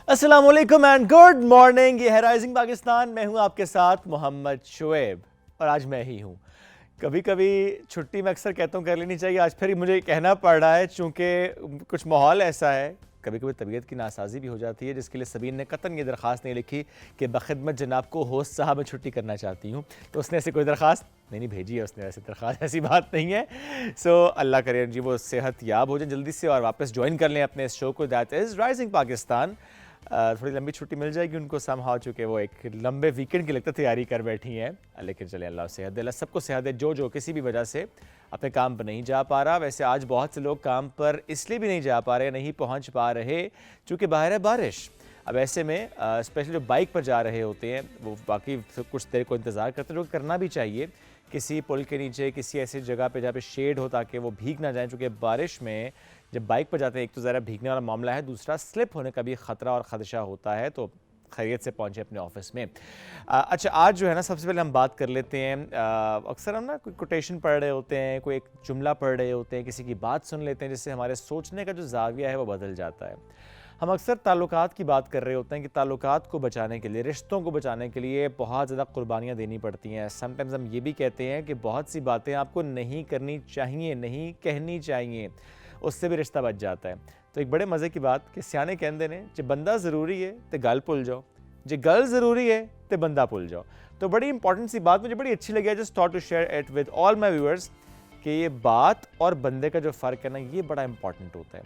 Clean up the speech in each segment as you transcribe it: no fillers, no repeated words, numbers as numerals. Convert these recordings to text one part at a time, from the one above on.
السلام علیکم and good morning. یہ ہے رائزنگ پاکستان. میں ہوں آپ کے ساتھ محمد شعیب اور آج میں ہی ہوں. کبھی کبھی چھٹی میں اکثر کہتا ہوں کر لینی چاہیے, آج پھر مجھے کہنا پڑ رہا ہے چونکہ کچھ ماحول ایسا ہے. کبھی کبھی طبیعت کی ناسازی بھی ہو جاتی ہے جس کے لیے سبین نے قطعاً یہ درخواست نہیں لکھی کہ بخدمت جناب کو ہوسٹ صاحب میں چھٹی کرنا چاہتی ہوں, تو اس نے ایسی کوئی درخواست نہیں بھیجی ہے. اس نے ایسی درخواست, ایسی بات نہیں ہے. سو اللہ کرے جی وہ صحت یاب ہو جائیں جلدی سے اور واپس جوائن کر لیں اپنے اس شو کو. That is rising Pakistan. تھوڑی لمبی چھٹی مل جائے گی ان کو سم ہاؤ, چونکہ وہ ایک لمبے ویکنڈ کی لگتا تیاری کر بیٹھی ہیں. لیکن چلیں اللہ صحت دے, اللہ سب کو صحت دے جو کسی بھی وجہ سے اپنے کام پر نہیں جا پا رہا. ویسے آج بہت سے لوگ کام پر اس لیے بھی نہیں جا پا رہے, نہیں پہنچ پا رہے چونکہ باہر ہے بارش. اب ایسے میں اسپیشلی جو بائک پر جا رہے ہوتے ہیں وہ باقی کچھ دیر کو انتظار کرتے ہیں, جو کرنا بھی چاہیے کسی پل کے نیچے, کسی ایسی جگہ پہ جہاں پہ شیڈ ہو تاکہ وہ بھیگ نہ جائیں. چونکہ بارش میں جب بائک پر جاتے ہیں ایک تو ذرا بھیگنے والا معاملہ ہے, دوسرا سلپ ہونے کا بھی خطرہ اور خدشہ ہوتا ہے. تو خیریت سے پہنچے اپنے آفس میں. اچھا آج جو ہے نا سب سے پہلے ہم بات کر لیتے ہیں, اکثر ہم نا کوئی کوٹیشن پڑھ رہے ہوتے ہیں, کوئی ایک جملہ پڑھ رہے ہوتے ہیں, کسی کی بات سن لیتے ہیں جس سے ہمارے سوچنے کا جو زاویہ ہے وہ بدل جاتا ہے. ہم اکثر تعلقات کی بات کر رہے ہوتے ہیں کہ تعلقات کو بچانے کے لیے, رشتوں کو بچانے کے لیے بہت زیادہ قربانیاں دینی پڑتی ہیں. سم ٹائمز ہم یہ بھی کہتے ہیں کہ بہت سی باتیں آپ کو نہیں کرنی چاہیے, نہیں کہنی چاہیے, اس سے بھی رشتہ بچ جاتا ہے. تو ایک بڑے مزے کی بات کہ سیانے کہندے نے جے بندہ ضروری ہے تے گل بھول جاؤ, جے گل ضروری ہے تے بندہ بھول جاؤ. تو بڑی امپورٹنٹ سی بات مجھے بڑی اچھی لگی ہے, just thought to share it with all my viewers, کہ یہ بات اور بندے کا جو فرق ہے نا یہ بڑا امپورٹنٹ ہوتا ہے.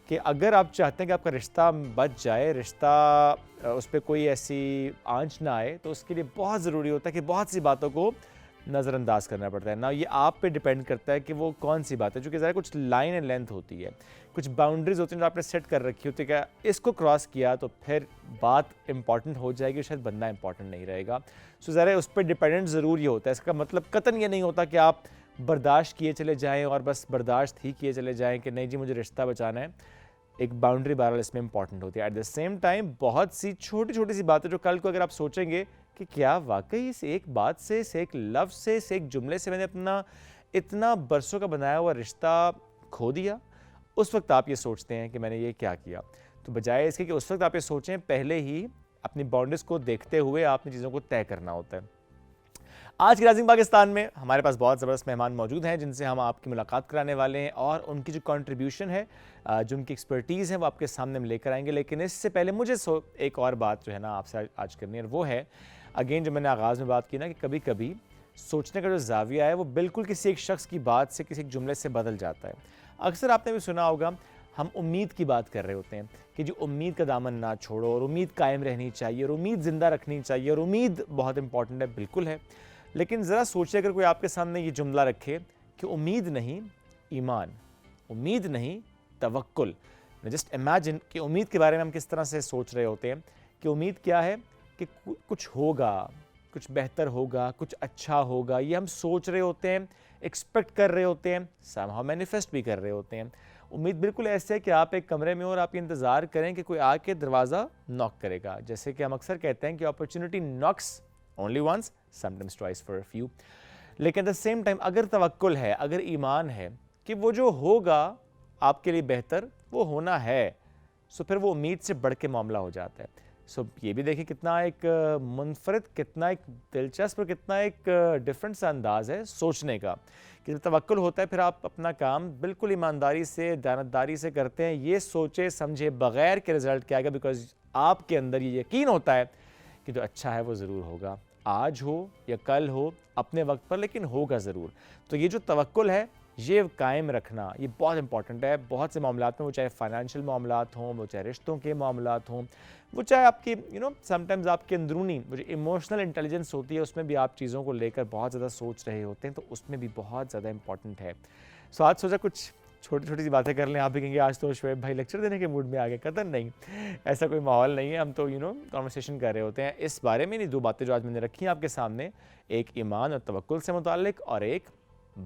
کہ اگر آپ چاہتے ہیں کہ آپ کا رشتہ بچ جائے, رشتہ اس پہ کوئی ایسی آنچ نہ آئے, تو اس کے لیے بہت ضروری ہوتا ہے کہ بہت سی باتوں کو نظر انداز کرنا پڑتا ہے. نا یہ آپ پہ ڈیپینڈ کرتا ہے کہ وہ کون سی بات ہے, چونکہ ذرا کچھ لائن اینڈ لینتھ ہوتی ہے, کچھ باؤنڈریز ہوتی ہیں جو آپ نے سیٹ کر رکھی ہوتی ہے کہ اس کو کراس کیا تو پھر بات امپورٹنٹ ہو جائے گی, شاید بندہ امپورٹنٹ نہیں رہے گا. سو ذرا اس پہ ڈیپینڈنٹ ضرور یہ ہوتا ہے. اس کا مطلب قطعاً یہ نہیں ہوتا کہ آپ برداشت کیے چلے جائیں اور بس برداشت ہی کیے چلے جائیں کہ نہیں جی مجھے رشتہ بچانا ہے. ایک باؤنڈری بہرحال اس میں امپورٹنٹ ہوتی ہے. ایٹ دا سیم ٹائم بہت سی چھوٹی چھوٹی سی باتیں جو کل کو اگر آپ سوچیں گے کہ کیا واقعی اس ایک بات سے, اس ایک لفظ سے, اس ایک جملے سے میں نے اپنا اتنا برسوں کا بنایا ہوا رشتہ کھو دیا, اس وقت آپ یہ سوچتے ہیں کہ میں نے یہ کیا کیا. تو بجائے اس کے کہ اس وقت آپ یہ سوچیں, پہلے ہی اپنی باؤنڈریز کو دیکھتے ہوئے آپ نے چیزوں کو طے کرنا ہوتا ہے. آج کی رائزنگ پاکستان میں ہمارے پاس بہت زبردست مہمان موجود ہیں جن سے ہم آپ کی ملاقات کرانے والے ہیں, اور ان کی جو کنٹریبیوشن ہے, جو ان کی ایکسپرٹیز ہے وہ آپ کے سامنے ہم لے کر آئیں گے. لیکن اس سے پہلے مجھے ایک اور بات جو ہے نا آپ سے آج کرنی ہے, وہ ہے اگین جو میں نے آغاز میں بات کی نا کہ کبھی کبھی سوچنے کا جو زاویہ ہے وہ بالکل کسی ایک شخص کی بات سے, کسی ایک جملے سے بدل جاتا ہے. اکثر آپ نے بھی سنا ہوگا ہم امید کی بات کر رہے ہوتے ہیں کہ جو امید کا دامن نہ چھوڑو, اور امید قائم رہنی چاہیے, اور امید زندہ رکھنی چاہیے, اور امید بہت امپورٹنٹ ہے. بالکل ہے, لیکن ذرا سوچے اگر کوئی آپ کے سامنے یہ جملہ رکھے کہ امید نہیں ایمان, امید نہیں توکل. جسٹ امیجن کہ امید کے بارے میں ہم کس طرح سے سوچ رہے ہوتے ہیں کہ امید کیا ہے کہ کچھ ہوگا, کچھ بہتر ہوگا, کچھ اچھا ہوگا, یہ ہم سوچ رہے ہوتے ہیں, ایکسپیکٹ کر رہے ہوتے ہیں, somehow مینیفیسٹ بھی کر رہے ہوتے ہیں. امید بالکل ایسے ہے کہ آپ ایک کمرے میں اور آپ یہ انتظار کریں کہ کوئی آ کے دروازہ ناک کرے گا. جیسے کہ ہم اکثر کہتے ہیں کہ opportunity knocks only once, sometimes twice for a few. لیکن at the same time اگر توکل ہے, اگر ایمان ہے کہ وہ جو ہوگا آپ کے لیے بہتر وہ ہونا ہے, سو پھر وہ امید سے بڑھ کے معاملہ ہو جاتا ہے. سو یہ بھی دیکھیں کتنا ایک منفرد, کتنا ایک دلچسپ اور کتنا ایک ڈفرینٹ سا انداز ہے سوچنے کا کہ جب توکل ہوتا ہے پھر آپ اپنا کام بالکل ایمانداری سے, دیانتداری سے کرتے ہیں, یہ سوچے سمجھے بغیر کہ رزلٹ کیا آئے گا, بیکاز آپ کے اندر یہ یقین ہوتا ہے کہ جو اچھا ہے وہ ضرور ہوگا, آج ہو یا کل ہو, اپنے وقت پر, لیکن ہوگا ضرور. تو یہ جو توکل ہے یہ قائم رکھنا یہ بہت امپورٹنٹ ہے. بہت سے معاملات میں, وہ چاہے فائنینشیل معاملات ہوں, وہ چاہے رشتوں کے معاملات ہوں, وہ چاہے آپ کی سم ٹائمز آپ کے اندرونی وہ جو ایموشنل انٹیلیجنس ہوتی ہے, اس میں بھی آپ چیزوں کو لے کر بہت زیادہ سوچ رہے ہوتے ہیں, تو اس میں بھی بہت زیادہ امپورٹنٹ ہے. سو آج سوچا کچھ چھوٹی چھوٹی سی باتیں کر لیں. آپ بھی کہیں گے آج تو شعیب بھائی لیکچر دینے کے موڈ میں آ گئے. قطعاً نہیں, ایسا کوئی ماحول نہیں ہے. ہم تو کانورسیشن کر رہے ہوتے ہیں اس بارے میں. نہیں, دو باتیں جو آج میں نے رکھی ہیں آپ کے سامنے, ایک ایمان اور توکل سے متعلق, اور ایک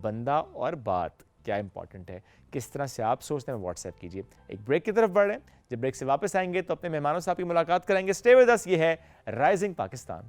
بندہ اور بات کیا امپورٹنٹ ہے, کس طرح سے آپ سوچتے ہیں. واٹس ایپ کیجیے. ایک بریک کی طرف بڑھیں, جب بریک سے واپس آئیں گے تو اپنے مہمانوں سے آپ کی ملاقات کریں گے. Stay with us. یہ ہے رائزنگ پاکستان.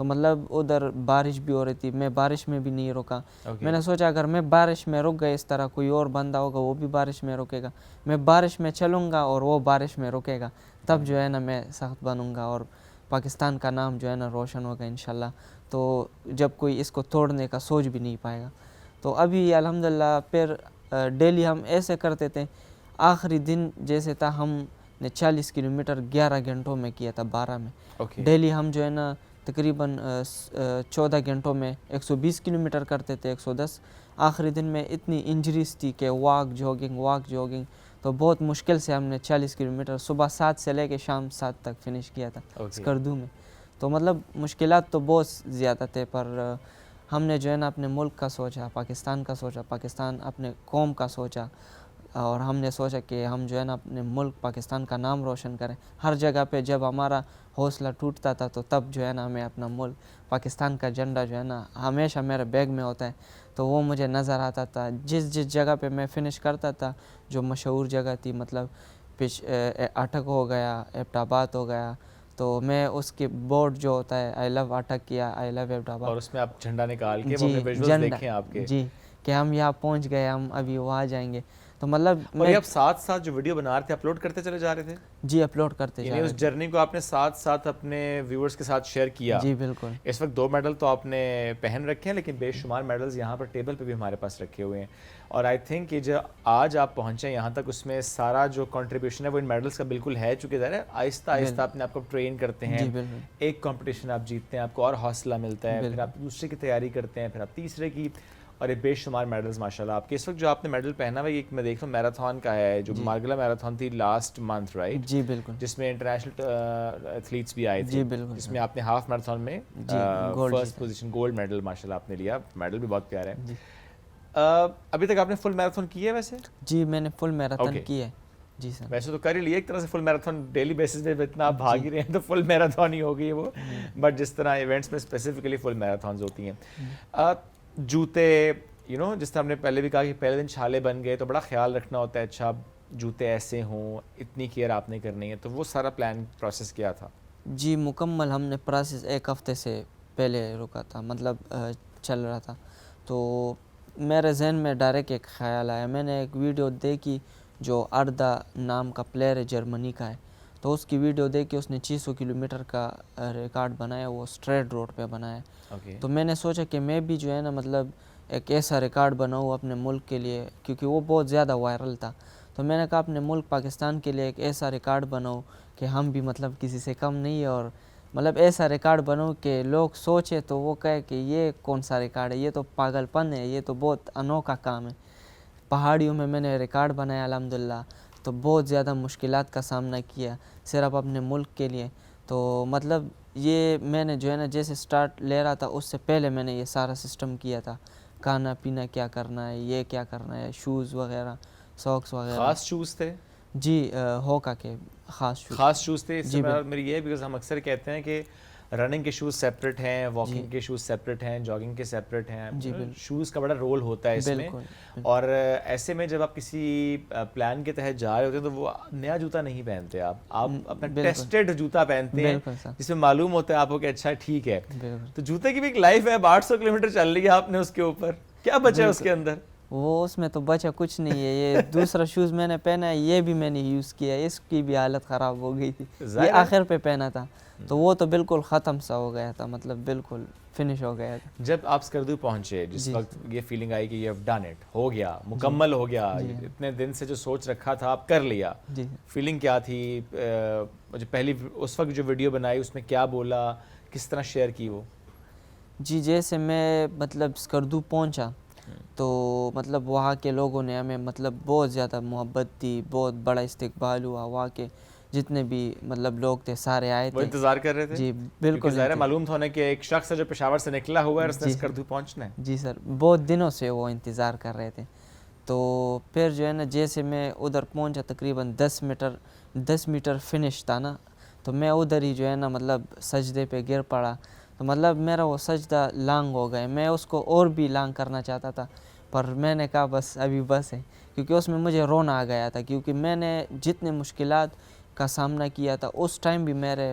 تو مطلب ادھر بارش بھی ہو رہی تھی, میں بارش میں بھی نہیں رکا. میں نے سوچا اگر میں بارش میں رک گئے اس طرح کوئی اور بندہ ہوگا وہ بھی بارش میں رکے گا, میں بارش میں چلوں گا اور وہ بارش میں رکے گا, تب جو ہے نا میں سخت بنوں گا اور پاکستان کا نام جو ہے نا روشن ہوگا انشاءاللہ. تو جب کوئی اس کو توڑنے کا سوچ بھی نہیں پائے گا. تو ابھی الحمدللہ پھر ڈیلی ہم ایسے کرتے تھے. آخری دن جیسے تھا ہم نے 40 کلومیٹر 11 گھنٹوں میں کیا تھا 12 میں. ڈیلی ہم جو ہے نا تقریباً 14 گھنٹوں میں 120 کلومیٹر کرتے تھے, 110. آخری دن میں اتنی انجریز تھی کہ واک جوگنگ تو بہت مشکل سے ہم نے 40 کلومیٹر صبح 7 سے لے کے شام 7 تک فنش کیا تھا اسکردو میں. تو مطلب مشکلات تو بہت زیادہ تھے, پر ہم نے جو ہے نا اپنے ملک کا سوچا, پاکستان کا سوچا, پاکستان اپنے قوم کا سوچا, اور ہم نے سوچا کہ ہم جو ہے نا اپنے ملک پاکستان کا نام روشن کریں. ہر جگہ پہ جب ہمارا حوصلہ ٹوٹتا تھا تو تب جو ہے نا ہمیں اپنا ملک پاکستان کا جھنڈا جو ہے نا ہمیشہ میرے بیگ میں ہوتا ہے, تو وہ مجھے نظر آتا تھا. جس جگہ پہ میں فنش کرتا تھا جو مشہور جگہ تھی, مطلب اٹک ہو گیا, ایبٹ آباد ہو گیا, تو میں اس کے بورڈ جو ہوتا ہے آئی لو اٹک یا آئی لو ایبٹ آباد, اور اس میں آپ جھنڈا نکال کے وہ اپنے ویژولز دیکھیں آپ کے, جی کہ ہم یہاں پہنچ گئے, ہم ابھی وہاں جائیں گے. تو مطلب اور یہ آپ ساتھ ساتھ جو ویڈیو بنا رہے تھے اپلوڈ کرتے چلے جا رہے تھے؟ جی اپلوڈ کرتے جا رہے اس جرنی کو آپ نے ساتھ ساتھ اپنے ویورز کے ساتھ شیئر کیا؟ جی بالکل. اس وقت 2 میڈل تو آپ نے پہن رکھے ہیں, لیکن بے شمار میڈلز یہاں پر ٹیبل پہ بھی ہمارے پاس رکھے ہوئے ہیں. اور آئی تھنک کہ جو آج آپ پہنچے یہاں تک, اس میں سارا جو کنٹریبیوشن ہے وہ ان میڈلز کا بالکل ہے, چونکہ ظاہر ہے آہستہ آہستہ اپنے آپ کو ٹرین کرتے ہیں. ایک کمپٹیشن آپ جیتتے ہیں, آپ کو اور حوصلہ ملتا ہے, پھر آپ دوسرے کی تیاری کرتے ہیں, پھر آپ تیسرے کی, اور یہ بے شمار میڈلز ماشاءاللہ آپ کے. اس وقت جو آپ نے میڈل پہنا ہوا ہے ایک میں دیکھ رہا ہوں میراتھن کا ہے, جو مارگلا میراتھن تھی لاسٹ منتھ, رائٹ؟ جی بالکل. جس میں انٹرنیشنل ایتھلیٹس بھی آئے تھے. جی بالکل. جس میں آپ نے ہاف میراتھن میں فرسٹ پوزیشن گولڈ میڈل ماشاءاللہ آپ نے لیا. میڈل بھی بہت پیارا ہے. ابھی تک آپ نے فل میراتھن کی ہے ویسے؟ جی میں نے فل میراتھن کی ہے. جی سر. ویسے تو کر ہی لیا ایک طرح سے فل میراتھن, ڈیلی بیسس پہ اتنا آپ بھاگ ہی رہے ہیں تو فل میراتھن ہی ہوگی وہ, بٹ جس طرح ایونٹس میں اسپیسیفکلی فل میراتھنز ہوتی ہیں. جوتے جس طرح ہم نے پہلے بھی کہا کہ پہلے دن چھالے بن گئے تو بڑا خیال رکھنا ہوتا ہے, اچھا جوتے ایسے ہوں, اتنی کیئر آپ نے کرنی ہے, تو وہ سارا پلان پروسیس کیا تھا؟ جی مکمل ہم نے پروسیس 1 ہفتے سے پہلے رکا تھا, مطلب چل رہا تھا. تو میرے ذہن میں ڈائریکٹ ایک خیال آیا, میں نے ایک ویڈیو دیکھی جو اردا نام کا پلیئر ہے, جرمنی کا ہے, تو اس کی ویڈیو دیکھ کے اس نے 600 کلومیٹر کا ریکارڈ بنایا, وہ اسٹریٹ روڈ پہ بنایا. تو میں نے سوچا کہ میں بھی جو ہے نا مطلب ایک ایسا ریکارڈ بناؤں اپنے ملک کے لیے, کیونکہ وہ بہت زیادہ وائرل تھا. تو میں نے کہا اپنے ملک پاکستان کے لیے ایک ایسا ریکارڈ بناؤں کہ ہم بھی مطلب کسی سے کم نہیں, اور مطلب ایسا ریکارڈ بناؤں کہ لوگ سوچے تو وہ کہے کہ یہ کون سا ریکارڈ ہے, یہ تو پاگل پن ہے, یہ تو بہت انوکھا کام ہے. پہاڑیوں میں نے ریکارڈ بنایا الحمدللہ, تو بہت زیادہ مشکلات کا سامنا کیا صرف اپنے ملک کے لیے. تو مطلب یہ میں نے جو ہے نا جیسے سٹارٹ لے رہا تھا اس سے پہلے میں نے یہ سارا سسٹم کیا تھا, کھانا پینا کیا کرنا ہے, یہ کیا کرنا ہے, شوز وغیرہ, ساکس وغیرہ. خاص شوز تھے؟ جی ہوکا کے خاص شوز تھے. اس سے میری یہ ہے بیکاز ہم اکثر کہتے ہیں کہ رننگ کے شوز سیپریٹ ہیں, واکنگ کے شوز سیپریٹ ہیں, جاگنگ کے سیپریٹ ہیں. شوز کا بڑا رول ہوتا ہے اس میں, اور ایسے میں جب آپ کسی پلان کے تحت جا رہے ہوتے ہیں تو وہ نیا جوتا نہیں پہنتے, آپ اپنا ٹیسٹڈ جوتا پہنتے ہیں جس میں معلوم ہوتا ہے آپ کو کہ اچھا ٹھیک ہے. تو جوتے کی بھی ایک لائف ہے, 800 کلومیٹر چل رہی ہے آپ نے اس کے اوپر, کیا بچا ہے اس کے اندر؟ وہ اس میں تو بچا کچھ نہیں ہے. یہ دوسرا شوز میں نے پہنا ہے, یہ بھی میں نے یوز کیا ہے, اس کی بھی حالت خراب ہو گئی تھی, یہ آخر پہ پہنا تھا تو وہ تو بالکل ختم سا ہو گیا تھا, مطلب بالکل فنش ہو گیا تھا. جب آپ اسکردو پہنچے جس وقت یہ فیلنگ آئی کہ یہ ڈن اٹ, ہو گیا, مکمل ہو گیا, اتنے دن سے جو سوچ رکھا تھا آپ کر لیا, فیلنگ کیا تھی؟ جو پہلی اس وقت جو ویڈیو بنائی اس میں کیا بولا, کس طرح شیئر کی وہ؟ جی جیسے میں مطلب اسکردو پہنچا تو مطلب وہاں کے لوگوں نے ہمیں مطلب بہت زیادہ محبت دی, بہت بڑا استقبال ہوا, وہاں کے جتنے بھی مطلب لوگ تھے سارے آئے تھے. وہ انتظار کر رہے تھے؟ جی بالکل. ظاہر معلوم تھا کہ ایک شخص ہے جو پشاور سے نکلا ہوا ہے اور اس نے اسکردو پہنچنا ہے. جی سر, بہت دنوں سے وہ انتظار کر رہے تھے. تو پھر جو ہے نا جیسے میں ادھر پہنچا تقریباً 10 میٹر فنش تھا نا, تو میں ادھر ہی جو ہے نا مطلب سجدے پہ گر پڑا. تو مطلب میرا وہ سجدہ لانگ ہو گئے, میں اس کو اور بھی لانگ کرنا چاہتا تھا پر میں نے کہا بس ابھی بس ہے, کیونکہ اس میں مجھے رونا آ گیا تھا, کیونکہ میں نے جتنے مشکلات کا سامنا کیا تھا اس ٹائم بھی میرے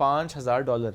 $5000?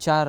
4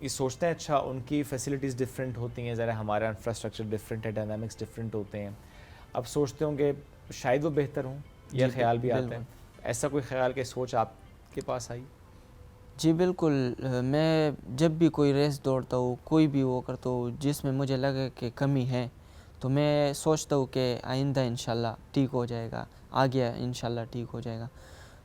یہ سوچتے ہیں اچھا ان کی فیسلٹیز ڈفرینٹ ہوتی ہیں, ذرا ہمارا انفراسٹرکچر ڈفرینٹ ہے, ڈائنامکس ڈفرینٹ ہوتے ہیں, اب سوچتے ہوں کہ شاید وہ بہتر ہوں, یہ خیال بھی آتا ہے. ایسا کوئی خیال کہ سوچ آپ کے پاس آئی؟ جی بالکل, میں جب بھی کوئی ریس دوڑتا ہوں, کوئی بھی وہ کرتا ہوں جس میں مجھے لگے کہ کمی ہے, تو میں سوچتا ہوں کہ آئندہ انشاءاللہ ٹھیک ہو جائے گا, آگے انشاءاللہ ٹھیک ہو جائے گا.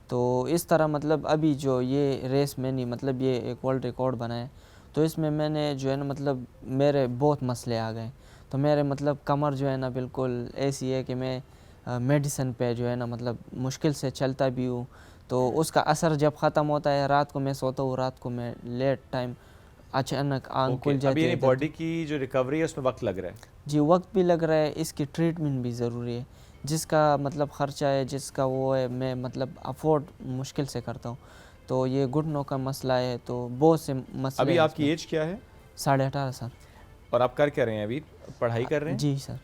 تو اس طرح مطلب ابھی جو یہ ریس میں نے مطلب یہ ایک ورلڈ ریکارڈ بنایا, تو اس میں میں نے جو ہے نا مطلب میرے بہت مسئلے آ گئے. تو میرے مطلب کمر جو ہے نا بالکل ایسی ہے کہ میں میڈیسن پہ جو ہے نا مطلب مشکل سے چلتا بھی ہوں. تو اس کا اثر جب ختم ہوتا ہے, رات کو میں سوتا ہوں, رات کو میں لیٹ ٹائم اچانک آنکھ کھل جاتی ہے. باڈی کی جو ریکوری ہے اس میں وقت لگ رہا ہے؟ جی وقت بھی لگ رہا ہے, اس کی ٹریٹمنٹ بھی ضروری ہے, جس کا مطلب خرچہ ہے, جس کا وہ ہے, میں مطلب افورڈ مشکل سے کرتا ہوں. تو یہ گھٹنوں کا مسئلہ ہے, تو بہت سے مسئلے. ابھی آپ کی ایج کیا ہے؟ 18.5 سال. اور آپ کر کیا رہے ہیں ابھی؟ پڑھائی کر رہے ہیں؟ جی سر.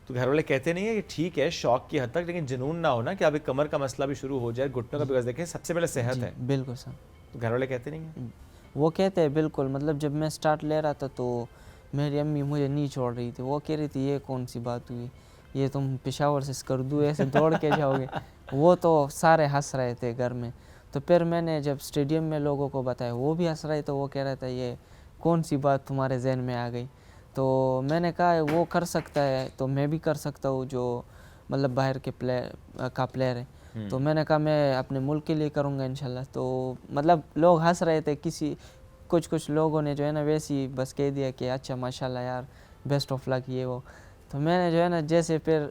تو گھر والے کہتے نہیں ہیں کہ ٹھیک ہے شوق کی حد تک, لیکن جنون نہ ہونا کہ ابھی کمر کا مسئلہ بھی شروع ہو جائے, گھٹنوں کا بھی, دیکھیں سب سے پہلے صحت ہے. بالکل سر. تو گھر والے کہتے نہیں ہیں؟ وہ کہتے ہیں بالکل, مطلب جب میں سٹارٹ لے رہا تھا تو میری امی مجھے نہیں چھوڑ رہی تھی. وہ کہہ رہی تھی یہ کون سی بات ہوئی, یہ تم پشاور سے اسکردو ایسے دوڑ کے جاؤ گے. وہ تو سارے ہنس رہے تھے گھر میں. تو پھر میں نے جب اسٹیڈیم میں لوگوں کو بتایا, وہ بھی ہنس رہے تھے. وہ کہہ رہا تھا یہ کون سی بات تمہارے ذہن میں آ گئی. تو میں نے کہا وہ کر سکتا ہے تو میں بھی کر سکتا ہوں, جو مطلب باہر کے پلیئر ہے. تو میں نے کہا میں اپنے ملک کے لیے کروں گا انشاءاللہ. تو مطلب لوگ ہنس رہے تھے, کچھ لوگوں نے جو ہے نا ویسی بس کہہ دیا کہ اچھا ماشاءاللہ یار بیسٹ آف لک یہ وہ. تو میں نے جو ہے نا جیسے پھر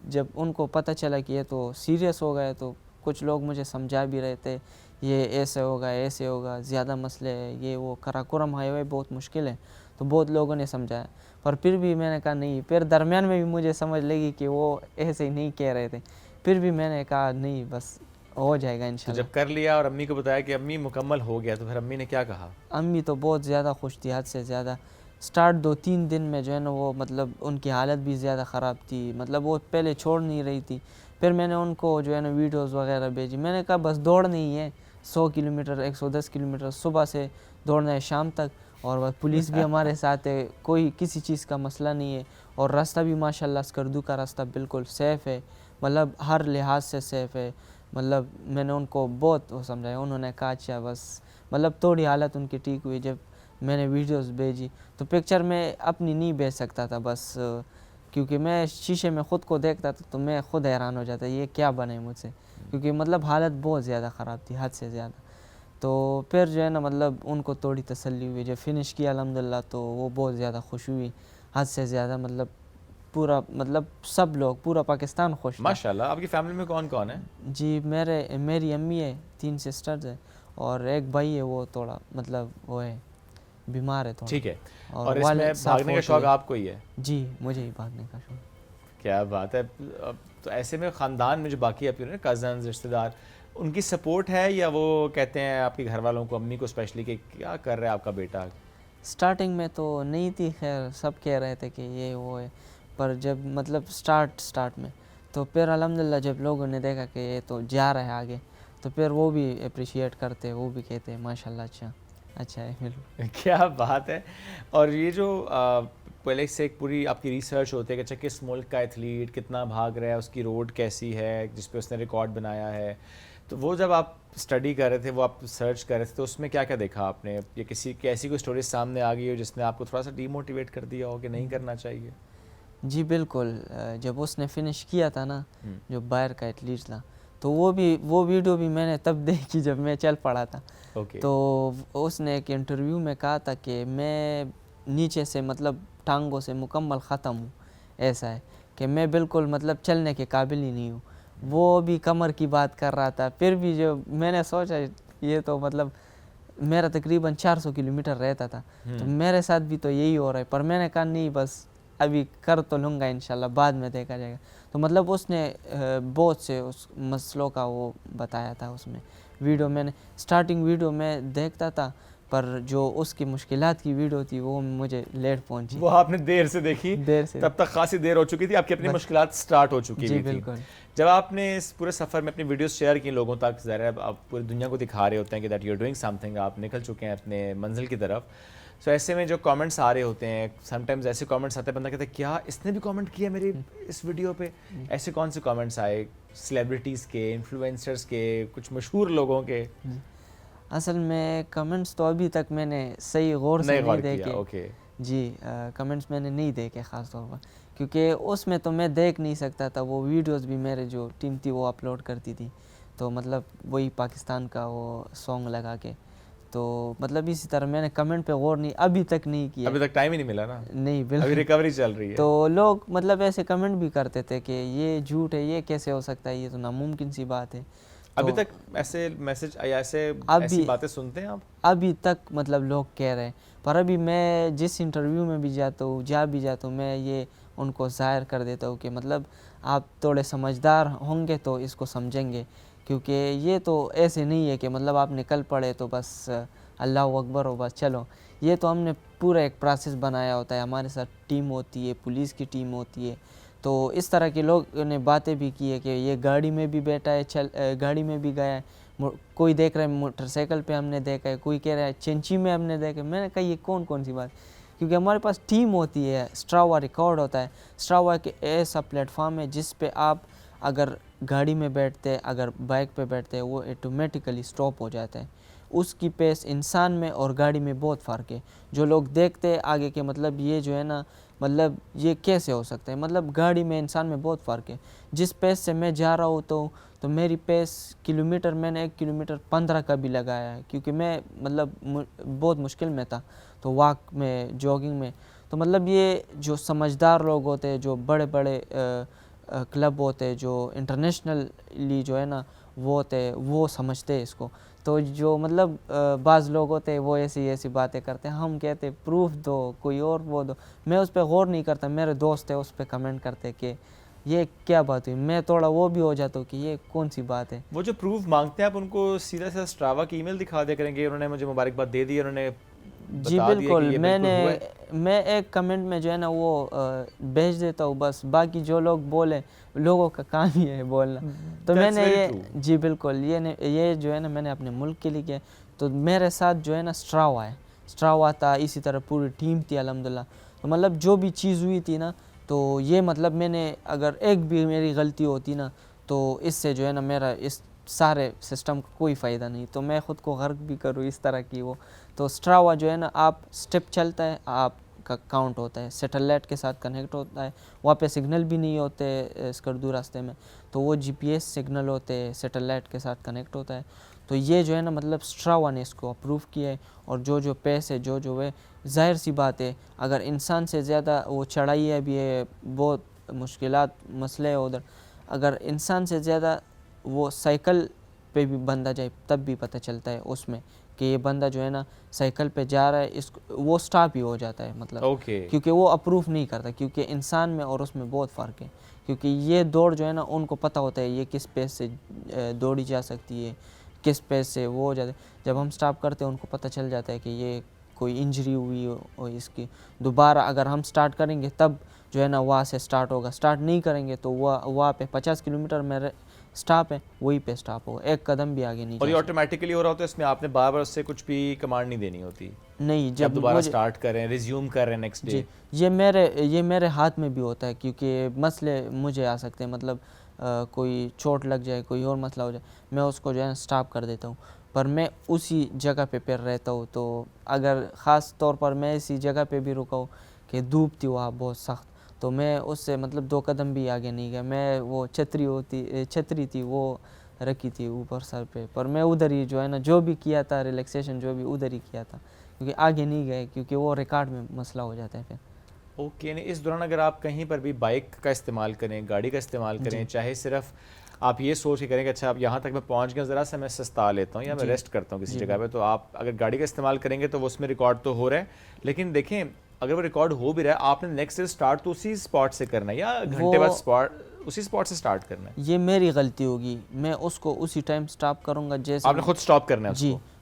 جب ان کو پتہ چلا کہ یہ تو سیریس ہو گئے, تو کچھ لوگ مجھے سمجھا بھی رہے تھے یہ ایسے ہوگا, زیادہ مسئلے ہے, یہ وہ کراکورم ہائی وے بہت مشکل ہے. تو بہت لوگوں نے سمجھایا, پر پھر بھی میں نے کہا نہیں. پھر درمیان میں بھی مجھے سمجھ لگی کہ وہ ایسے ہی نہیں کہہ رہے تھے, پھر بھی میں نے کہا نہیں بس ہو جائے گا انشاءاللہ. جب کر لیا اور امی کو بتایا کہ امی مکمل ہو گیا, تو پھر امی نے کیا کہا؟ امی تو بہت زیادہ خوش تھی, حد سے زیادہ. سٹارٹ 2-3 دن میں جو ہے نا وہ مطلب ان کی حالت بھی زیادہ خراب تھی, مطلب وہ پہلے چھوڑ نہیں رہی تھی. پھر میں نے ان کو جو ہے نا ویڈیوز وغیرہ بھیجی. میں نے کہا بس دوڑ نہیں ہے, 100 کلومیٹر 110 کلومیٹر صبح سے دوڑنا ہے شام تک, اور پولیس بھی ہمارے ساتھ ہے, کوئی کسی چیز کا مسئلہ نہیں ہے. اور راستہ بھی ماشاءاللہ اسکردو کا راستہ بالکل سیف ہے, مطلب ہر لحاظ سے سیف ہے. مطلب میں نے ان کو بہت وہ سمجھایا, انہوں نے کہا اچھا بس, مطلب تھوڑی حالت ان کی ٹھیک ہوئی. جب میں نے ویڈیوز بھیجی تو پکچر میں اپنی نہیں بھیج سکتا تھا بس, کیونکہ میں شیشے میں خود کو دیکھتا تھا تو میں خود حیران ہو جاتا یہ کیا بنے مجھ سے, کیونکہ مطلب حالت بہت زیادہ خراب تھی, حد سے زیادہ. تو پھر جو ہے نا مطلب ان کو تھوڑی تسلی ہوئی, جب فنش کیا الحمدللہ تو وہ بہت زیادہ خوش ہوئی, حد سے زیادہ. مطلب پورا مطلب سب لوگ, پورا پاکستان خوش تھا. ماشاءاللہ. آپ کی فیملی میں کون کون ہے؟ جی میری امی ہے, 3 سسٹرز ہیں, اور ایک بھائی ہے, وہ تھوڑا مطلب وہ ہے بیمار ہے تھوڑا. ٹھیک ہے. اور اس میں بھاگنے کا شوق آپ کو ہی ہے؟ جی مجھے ہی بھاگنے کا شوق. کیا بات ہے. تو ایسے میں خاندان میں جو باقی آپ کے کزنز رشتہ دار, ان کی سپورٹ ہے, یا وہ کہتے ہیں آپ کے گھر والوں کو, امی کو اسپیشلی, کہ کیا کر رہا ہے آپ کا بیٹا؟ سٹارٹنگ میں تو نہیں تھی خیر, سب کہہ رہے تھے کہ یہ وہ ہے, پر جب مطلب سٹارٹ میں تو پھر الحمدللہ جب لوگوں نے دیکھا کہ یہ تو جا رہا ہے آگے, تو پھر وہ بھی اپریشیٹ کرتے, وہ بھی کہتے ہیں ماشاءاللہ اچھا ہے. کیا بات ہے. اور یہ جو پہلے سے ایک پوری آپ کی ریسرچ ہوتی ہے کہ اچھا کس ملک کا ایتھلیٹ کتنا بھاگ رہا ہے, اس کی روڈ کیسی ہے جس پہ اس نے ریکارڈ بنایا ہے, تو وہ جب آپ اسٹڈی کر رہے تھے, وہ آپ سرچ کر رہے تھے, تو اس میں کیا کیا دیکھا آپ نے, یا کسی کی ایسی کوئی اسٹوری سامنے آ گئی ہو جس نے آپ کو تھوڑا سا ڈی موٹیویٹ کر دیا ہو کہ نہیں کرنا چاہیے؟ جی بالکل. جب اس نے فنش کیا تھا نا, جو باہر کا ایتھلیٹ تھا, تو وہ ویڈیو بھی میں نے تب دیکھی جب میں چل پڑا تھا. تو اس نے ایک انٹرویو میں کہا تھا کہ میں نیچے سے مطلب ٹانگوں سے مکمل ختم ہوں, ایسا ہے کہ میں بالکل مطلب چلنے کے قابل ہی نہیں ہوں. وہ بھی کمر کی بات کر رہا تھا. پھر بھی جو میں نے سوچا یہ تو مطلب میرا تقریباً 400 کلومیٹر رہتا تھا, تو میرے ساتھ بھی تو یہی ہو رہا ہے, پر میں نے کہا نہیں بس ابھی کر تو لوں گا انشاءاللہ, بعد میں دیکھا جائے گا. تو مطلب اس نے بہت سے اس مسئلوں کا وہ بتایا تھا اس میں ویڈیو. میں نے سٹارٹنگ ویڈیو میں دیکھتا تھا پر جو اس کی مشکلات کی ویڈیو تھی وہ مجھے لیٹ پہنچی. وہ آپ نے دیر سے دیکھی, دیر سے, تب تک خاصی دیر ہو چکی تھی, آپ کی اپنی مشکلات سٹارٹ ہو چکی جی تھی. بالکل. جب آپ نے اس پورے سفر میں اپنی ویڈیوز شیئر کی لوگوں تک, ظاہر ہے آپ پوری دنیا کو دکھا رہے ہوتے ہیں کہ that you are doing something, آپ نکل چکے ہیں اپنے منزل کی طرف. سو ایسے میں جو کامنٹس آ رہے ہوتے ہیں, سم ٹائمز ایسے کامنٹس آتے ہیں بندہ کہتا ہے کیا اس نے بھی کامنٹ کیا میری اس ویڈیو پہ. ایسے کون سے کامنٹس آئے سیلیبریٹیز کے, انفلوئنسرز کے, کچھ مشہور لوگوں کے؟ اصل میں کمنٹس تو ابھی تک میں نے صحیح غور سے نہیں دیکھے. اوکے جی کمنٹس میں نے نہیں دیکھے خاص طور پر, کیونکہ اس میں تو میں دیکھ نہیں سکتا تھا. وہ ویڈیوز بھی میرے جو ٹیم تھی وہ اپلوڈ کرتی تھی, تو مطلب وہی پاکستان کا وہ سانگ لگا کے, تو مطلب اسی طرح میں نے کمنٹ پہ غور نہیں ابھی تک نہیں کیا. ابھی تک ٹائم ہی نہیں ملا نا. نہیں بالکل, ابھی ریکوری چل رہی ہے. تو لوگ مطلب ایسے کمنٹ بھی کرتے تھے کہ یہ جھوٹ ہے, یہ کیسے ہو سکتا ہے, یہ تو ناممکن سی بات ہے. ابھی تک ایسے میسج یا ایسی باتیں سنتے ہیں آپ؟ ابھی تک مطلب لوگ کہہ رہے ہیں, پر ابھی میں جس انٹرویو میں بھی جاتا ہوں میں یہ ان کو ظاہر کر دیتا ہوں کہ مطلب آپ تھوڑے سمجھدار ہوں گے تو اس کو سمجھیں گے, کیونکہ یہ تو ایسے نہیں ہے کہ مطلب آپ نکل پڑے تو بس اللہ اکبر ہو بس چلو. یہ تو ہم نے پورا ایک پروسیس بنایا ہوتا ہے, ہمارے ساتھ ٹیم ہوتی ہے, پولیس کی ٹیم ہوتی ہے. تو اس طرح کے لوگ نے باتیں بھی کی ہے کہ یہ گاڑی میں بھی بیٹھا ہے, گاڑی میں بھی گیا ہے, کوئی دیکھ رہا ہے موٹر سائیکل پہ ہم نے دیکھا ہے, کوئی کہہ رہا ہے چنچی میں ہم نے دیکھا ہے. میں نے کہا یہ کون سی بات, کیونکہ ہمارے پاس ٹیم ہوتی ہے, اسٹراوا ریکارڈ ہوتا ہے. اسٹراوا ایک ایسا پلیٹ فارم ہے جس پہ آپ اگر گاڑی میں بیٹھتے, اگر بائک پہ بیٹھتے, وہ ایٹومیٹیکلی سٹاپ ہو جاتا ہے. اس کی پیس انسان میں اور گاڑی میں بہت فرق ہے. جو لوگ دیکھتے آگے کہ مطلب یہ جو ہے نا, مطلب یہ کیسے ہو سکتا ہے, مطلب گاڑی میں انسان میں بہت فرق ہے. جس پیس سے میں جا رہا ہوں تو میری پیس کلومیٹر, میں نے 1 کلومیٹر 15 کا بھی لگایا ہے, کیونکہ میں مطلب بہت مشکل میں تھا, تو واک میں, جاگنگ میں. تو مطلب یہ جو سمجھدار لوگ ہوتے ہیں, جو بڑے بڑے کلب ہوتے ہیں, جو انٹرنیشنلی جو ہے نا وہ ہوتے, وہ سمجھتے ہیں اس کو. تو جو مطلب بعض لوگ ہوتے ہیں وہ ایسی باتیں کرتے ہیں, ہم کہتے ہیں پروف دو, کوئی اور وہ دو. میں اس پہ غور نہیں کرتا, میرے دوست ہیں اس پہ کمنٹ کرتے کہ یہ کیا بات ہوئی, میں تھوڑا وہ بھی ہو جاتا ہوں کہ یہ کون سی بات ہے. وہ جو پروف مانگتے ہیں آپ ان کو سیدھا اسٹراوا کی ای میل دکھا دیا کریں گے, انہوں نے مجھے مبارکباد دے دی, انہوں نے جی بالکل, میں ایک کمنٹ میں جو ہے نا وہ بھیج دیتا ہوں بس, باقی جو لوگ بولیں لوگوں کا کام ہی ہے بولنا. تو میں نے یہ جی بالکل یہ جو ہے نا میں نے اپنے ملک کے لیے کیا. تو میرے ساتھ جو ہے نا اسٹراوا تھا, اسی طرح پوری ٹیم تھی الحمدللہ. تو مطلب جو بھی چیز ہوئی تھی نا, تو یہ مطلب میں نے اگر ایک بھی میری غلطی ہوتی نا, تو اس سے جو ہے نا میرا اس سارے سسٹم کا کوئی فائدہ نہیں, تو میں خود کو غرق بھی کروں اس طرح کی وہ. تو اسٹراوا جو ہے نا, آپ سٹیپ چلتا ہے, آپ کا کاؤنٹ ہوتا ہے, سیٹلائٹ کے ساتھ کنیکٹ ہوتا ہے. وہاں پہ سگنل بھی نہیں ہوتے اسکردو راستے میں, تو وہ جی پی ایس سگنل ہوتے, سیٹلائٹ کے ساتھ کنیکٹ ہوتا ہے. تو یہ جو ہے نا مطلب اسٹراوا نے اس کو اپروو کیا ہے. اور جو پیس ہے, جو ہے, ظاہر سی بات ہے, اگر انسان سے زیادہ وہ چڑھائی ہے, بھی ہے, بہت مشکلات مسئلے ہیں ادھر, اگر انسان سے زیادہ وہ سائیکل پہ بھی بندہ جائے تب بھی پتہ چلتا ہے اس میں کہ یہ بندہ جو ہے نا سائیکل پہ جا رہا ہے, اس وہ سٹاپ ہی ہو جاتا ہے مطلب, کیونکہ وہ اپروو نہیں کرتا, کیونکہ انسان میں اور اس میں بہت فرق ہے. کیونکہ یہ دوڑ جو ہے نا ان کو پتہ ہوتا ہے یہ کس پیس سے دوڑی جا سکتی ہے, کس پیس سے وہ ہو جاتا ہے. جب ہم سٹاپ کرتے ہیں ان کو پتہ چل جاتا ہے کہ یہ کوئی انجری ہوئی ہو اس کی, دوبارہ اگر ہم سٹارٹ کریں گے تب جو ہے نا وہاں سے سٹارٹ ہوگا, سٹارٹ نہیں کریں گے تو وہاں پہ 50 کلومیٹر میں سٹاپ ہے, وہی پہ سٹاپ ہوگا, ایک قدم بھی آگے نہیں. اور یہ آٹومیٹیکلی ہو رہا ہوتا ہے, اس میں آپ نے بار بار اس سے کچھ بھی کمانڈ نہیں دینی ہوتی؟ نہیں, جب دوبارہ سٹارٹ کریں, ریزیوم کر رہے ہیں نیکسٹ ڈے. یہ میرے ہاتھ میں بھی ہوتا ہے, کیونکہ مسئلے مجھے آ سکتے ہیں, مطلب کوئی چوٹ لگ جائے, کوئی اور مسئلہ ہو جائے, میں اس کو جو ہے نا سٹاپ کر دیتا ہوں. پر میں اسی جگہ پہ رہتا ہوں, تو اگر خاص طور پر میں اسی جگہ پہ بھی رکا ہوں کہ دھوپ تھی وہاں بہت سخت, تو میں اس سے مطلب 2 قدم بھی آگے نہیں گیا. میں وہ چھتری تھی وہ رکھی تھی اوپر سر پہ, پر میں ادھر ہی جو ہے نا جو بھی کیا تھا ریلیکسیشن جو بھی ادھر ہی کیا تھا, کیونکہ آگے نہیں گئے, کیونکہ وہ ریکارڈ میں مسئلہ ہو جاتا ہے پھر. اوکے, نہیں اس دوران اگر آپ کہیں پر بھی بائک کا استعمال کریں, گاڑی کا استعمال کریں, چاہے صرف آپ یہ سوچ کے کریں کہ اچھا اب یہاں تک میں پہنچ گیا, ذرا سا میں سستا لیتا ہوں یا میں ریسٹ کرتا ہوں کسی جگہ پہ, تو آپ اگر گاڑی کا استعمال کریں گے تو وہ اس میں ریکارڈ تو ہو رہا ہے, لیکن دیکھیں اگر وہ ریکارڈ ہو بھی رہا ہے, آپ نے نیکسٹ ڈے اسٹارٹ تو اسی اسپاٹ سے کرنا ہے یا گھنٹے بعد اسی اسپاٹ سے اسٹارٹ کرنا ہے؟ یہ میری غلطی ہوگی, میں اس کو اسی ٹائم سٹاپ کروں گا جیسے آپ نے خود سٹاپ کرنا ہے اس کو.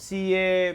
CA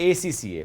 ACCA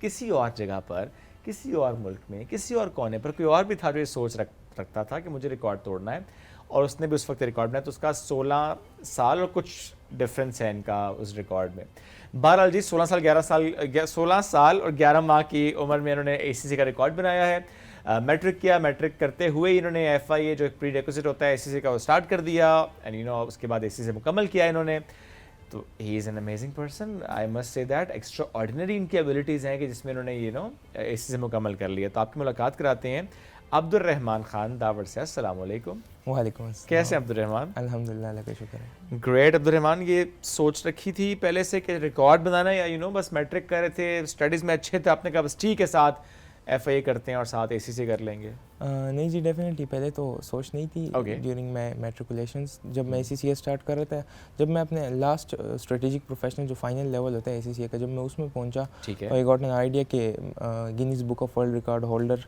کسی اور جگہ پر, کسی اور ملک میں, کسی اور کونے پر کوئی اور بھی تھا جو یہ سوچ رکھتا تھا کہ مجھے ریکارڈ توڑنا ہے, اور اس نے بھی اس وقت ریکارڈ بنایا, تو اس کا 16 سال اور کچھ ڈفرینس ہے ان کا اس ریکارڈ میں. بہرحال جی 16 سال اور 11 ماہ کی عمر میں انہوں نے اے سی سی کا ریکارڈ بنایا ہے. میٹرک کیا, میٹرک کرتے ہوئے ہی انہوں نے ایف آئی اے جو ایک پری ریکوزٹ ہوتا ہے اے سی سی کا وہ اسٹارٹ کر دیا, اینڈ اس کے بعد اے سی سی مکمل کیا انہوں نے. تو he is an amazing person, I must say that. Extraordinary ان کی ایبلٹیز ہیں کہ جس میں انہوں نے اے سی سی مکمل کر لیا. تو آپ کی ملاقات کراتے ہیں عبد الرحمان خان داور سے. السلام علیکم. وعلیکم السلام. کیسے ہیں عبد الرحمان؟ الحمدللہ, اللہ کا شکر ہے. گریٹ. عبد الرحمان, یہ سوچ رکھی تھی پہلے سے کہ ریکارڈ بنانا ہے, یا بس میٹرک کر رہے تھے, اسٹڈیز میں اچھے تھے, آپ نے کہا بس ٹھیک ہے ساتھ ایف آئی اے کرتے ہیں اور ساتھ اے سی سی کر لیں گے؟ نہیں جی, ڈیفینیٹلی پہلے تو سوچ نہیں تھی ڈیورنگ مائی میٹریکولیشنس. جب میں اے سی سی اے اسٹارٹ کر رہا تھا, جب میں اپنے لاسٹ اسٹریٹجک پروفیشنل جو فائنل لیول ہوتا ہے اے سی سی اے کا, جب میں اس میں پہنچا, آئی گاٹ این آئیڈیا کہ Guinness book of world record holder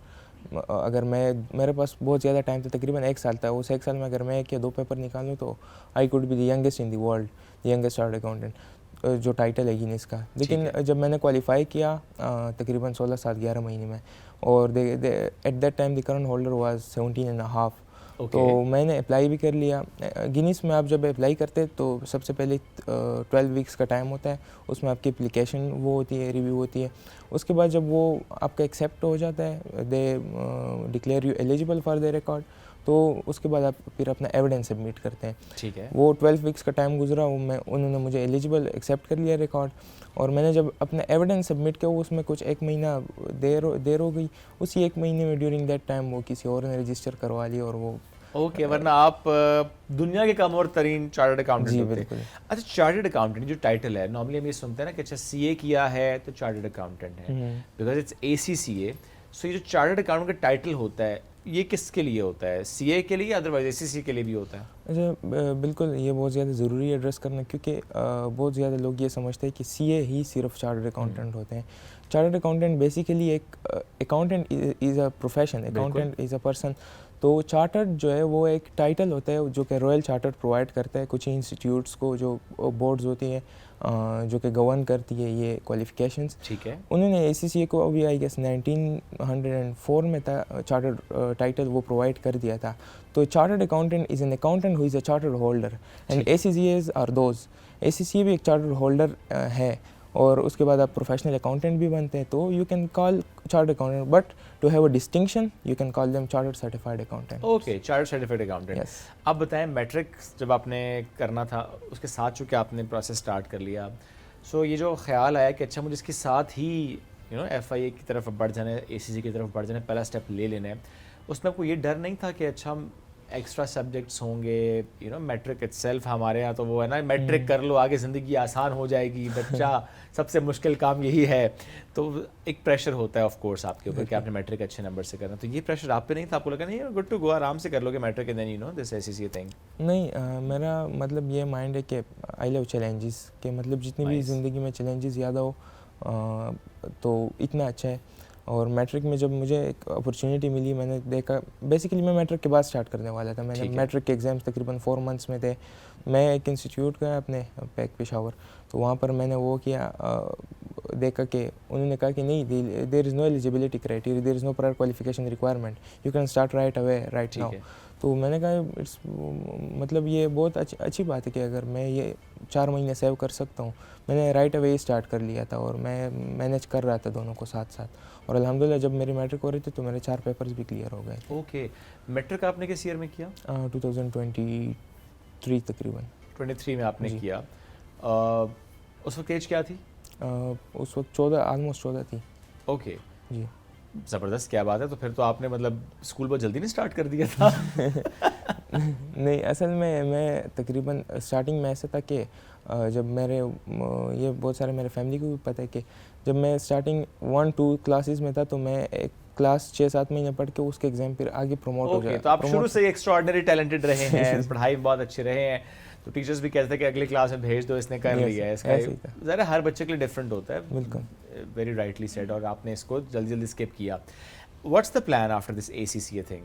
اگر میرے پاس بہت زیادہ ٹائم تھا, تقریباً 1 سال تھا, اس 1 سال میں اگر میں 1 یا 2 پیپر نکال لوں تو I could be the youngest in the world, the youngest chartered accountant جو ٹائٹل ہے گینیز کا. لیکن جب میں نے کوالیفائی کیا تقریباً 16 سال 11 مہینے میں, اور at that time the current holder was 17.5. تو میں نے اپلائی بھی کر لیا. گینیز میں آپ جب اپلائی کرتے تو سب سے پہلے 12 ویکس کا ٹائم ہوتا ہے, اس میں آپ کی اپلیکیشن وہ ہوتی ہے, ریویو ہوتی ہے. اس کے بعد جب وہ آپ کا ایکسیپٹ ہو جاتا ہے, they declare you eligible for the record, تو اس کے بعد آپ پھر اپنا ایویڈنس سبمٹ کرتے ہیں. ٹھیک ہے. وہ 12 ویکس کا ٹائم گزرا, انہوں نے مجھے ایلیجیبل ایکسیپٹ کر لیا ریکارڈ, اور میں نے جب اپنا ایویڈنس سبمٹ کیا, اس میں کچھ 1 مہینہ دیر ہو گئی. اسی 1 مہینے میں ڈیورنگ دیٹ ٹائم وہ کسی اور نے رجسٹر کروا لی, اور وہ اوکے, ورنہ آپ دنیا کے کم اور ترین چارٹرڈ اکاؤنٹنٹ ہوتے ہیں. اچھا, چارٹرڈ اکاؤنٹنٹ جو ٹائٹل ہے, نارملی ہم یہ سنتے ہیں نا کہ اچھا سی اے کیا ہے تو چارٹرڈ اکاؤنٹنٹ ہے, because it's a C C اے. سو یہ جو چارٹرڈ اکاؤنٹنٹ کا ٹائٹل ہوتا ہے یہ کس کے لیے ہوتا ہے؟ سی اے کے لیے, ادروائز اے سی سی کے لیے بھی ہوتا ہے؟ اچھا, بالکل یہ بہت زیادہ ضروری ہے ایڈریس کرنا, کیونکہ بہت زیادہ لوگ یہ سمجھتے ہیں کہ سی اے ہی صرف چارٹرڈ اکاؤنٹنٹ ہوتے ہیں. چارٹرڈ اکاؤنٹنٹ بیسیکلی ایک accountant is a profession, accountant is a person. تو چارٹرڈ جو ہے وہ ایک ٹائٹل ہوتا ہے جو کہ رائل چارٹرڈ پرووائڈ کرتا ہے کچھ انسٹیٹیوٹس کو, جو بورڈز ہوتی ہیں جو کہ گورن کرتی ہے یہ کوالیفیکیشنس. ٹھیک ہے. انہوں نے اے سی سی اے کو ابھی آئی گیس 1904 میں تھا چارٹرڈ ٹائٹل وہ پرووائڈ کر دیا تھا. تو chartered accountant is an accountant who is a chartered holder, and A C C A's are those. A C C A بھی ایک چارٹرڈ ہولڈر ہے, اور اس کے بعد آپ پروفیشنل اکاؤنٹنٹ بھی بنتے ہیں. تو you can call chartered accountant, but to have a distinction you can call them chartered certified accountant. Okay, chartered certified accountant. آپ بتائیں, میٹرک جب آپ نے کرنا تھا اس کے ساتھ چونکہ آپ نے پروسیس اسٹارٹ کر لیا, سو یہ جو خیال آیا کہ اچھا مجھے اس کے ساتھ ہی ایف آئی اے کی طرف بڑھ جانا ہے, اے سی سی کی طرف بڑھ جانا ہے, پہلا اسٹیپ لے لینا ہے, اس میں آپ کو یہ ڈر نہیں تھا کہ اچھا ایکسٹرا سبجیکٹس ہوں گے, میٹرک اٹ سیلف ہمارے یہاں تو وہ ہے نا, میٹرک کر لو آگے زندگی آسان ہو جائے گی, بچہ سب سے مشکل کام یہی ہے, تو ایک پریشر ہوتا ہے آف کورس آپ کے اوپر کہ آپ نے میٹرک اچھے نمبر سے کرنا, تو یہ پریشر آپ پہ نہیں تھا؟ آپ کو لگا نہیں گڈ ٹو گو, آرام سے کر لو گے matric, and then this A C C thing? نہیں, میرا مطلب یہ مائنڈ ہے کہ آئی لو چیلنجز, کہ مطلب جتنی بھی زندگی میں چیلنجز زیادہ ہو تو اتنا اچھا ہے. اور میٹرک میں جب مجھے ایک اپرچونیٹی ملی, میں نے دیکھا, بیسیکلی میں میٹرک کے بعد اسٹارٹ کرنے والا تھا. میں نے میٹرک کے ایگزامس تقریباً 4 منتھس میں تھے. میں ایک انسٹیٹیوٹ گیا اپنے پیک پشاور, تو وہاں پر میں نے وہ کیا, دیکھا کہ انہوں نے کہا کہ نہیں, there is no eligibility criteria, there is no prior qualification requirement, you can start right away right now. تو میں نے کہا مطلب یہ بہت اچھی بات ہے کہ اگر میں یہ 4 مہینے سیو کر سکتا ہوں. میں نے رائٹ اوے اسٹارٹ کر لیا تھا, اور میں مینیج کر رہا تھا دونوں کو ساتھ ساتھ, اور الحمدللہ جب میری میٹرک ہو رہی تھی تو میرے 4 پیپرز بھی کلیئر ہو گئے. اوکے, میٹرک آپ نے کس ایئر میں کیا؟ 2023 تقریباً. 23 میں آپ نے کیا. اس وقت ایج کیا تھی؟ اس وقت 14 آلموسٹ 14 تھی. اوکے جی, زبردست, کیا بات ہے. تو پھر تو آپ نے مطلب اسکول بہت جلدی نہیں اسٹارٹ کر دیا تھا؟ نہیں, اصل میں تقریباً اسٹارٹنگ میں ایسا تھا کہ جب یہ بہت سارے میرے فیملی کو بھی پتہ ہے کہ جب میں اسٹارٹنگ 1-2 کلاسز میں تھا تو میں ایک کلاس 6-7 مہینے پڑھ کے اس کے ایگزام پھر آگے پروموٹ ہو جائے. تو آپ شروع سے ایکسٹرا آرڈنری ٹیلنٹڈ رہے ہیں, پڑھائی میں بہت اچھے رہے ہیں, تو ٹیچرس بھی کہتے ہیں کہ اگلی کلاس میں بھیج دو, اس نے کر لیا ہے. اس کا ظاہر ہر بچے کے لیے ڈفرینٹ ہوتا ہے. بالکل, ویری رائٹلی سیڈ, اور آپ نے اس کو جلدی اسکپ کیا. What's the plan after this ACCA thing?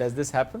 Does this happen?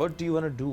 What do you want to do?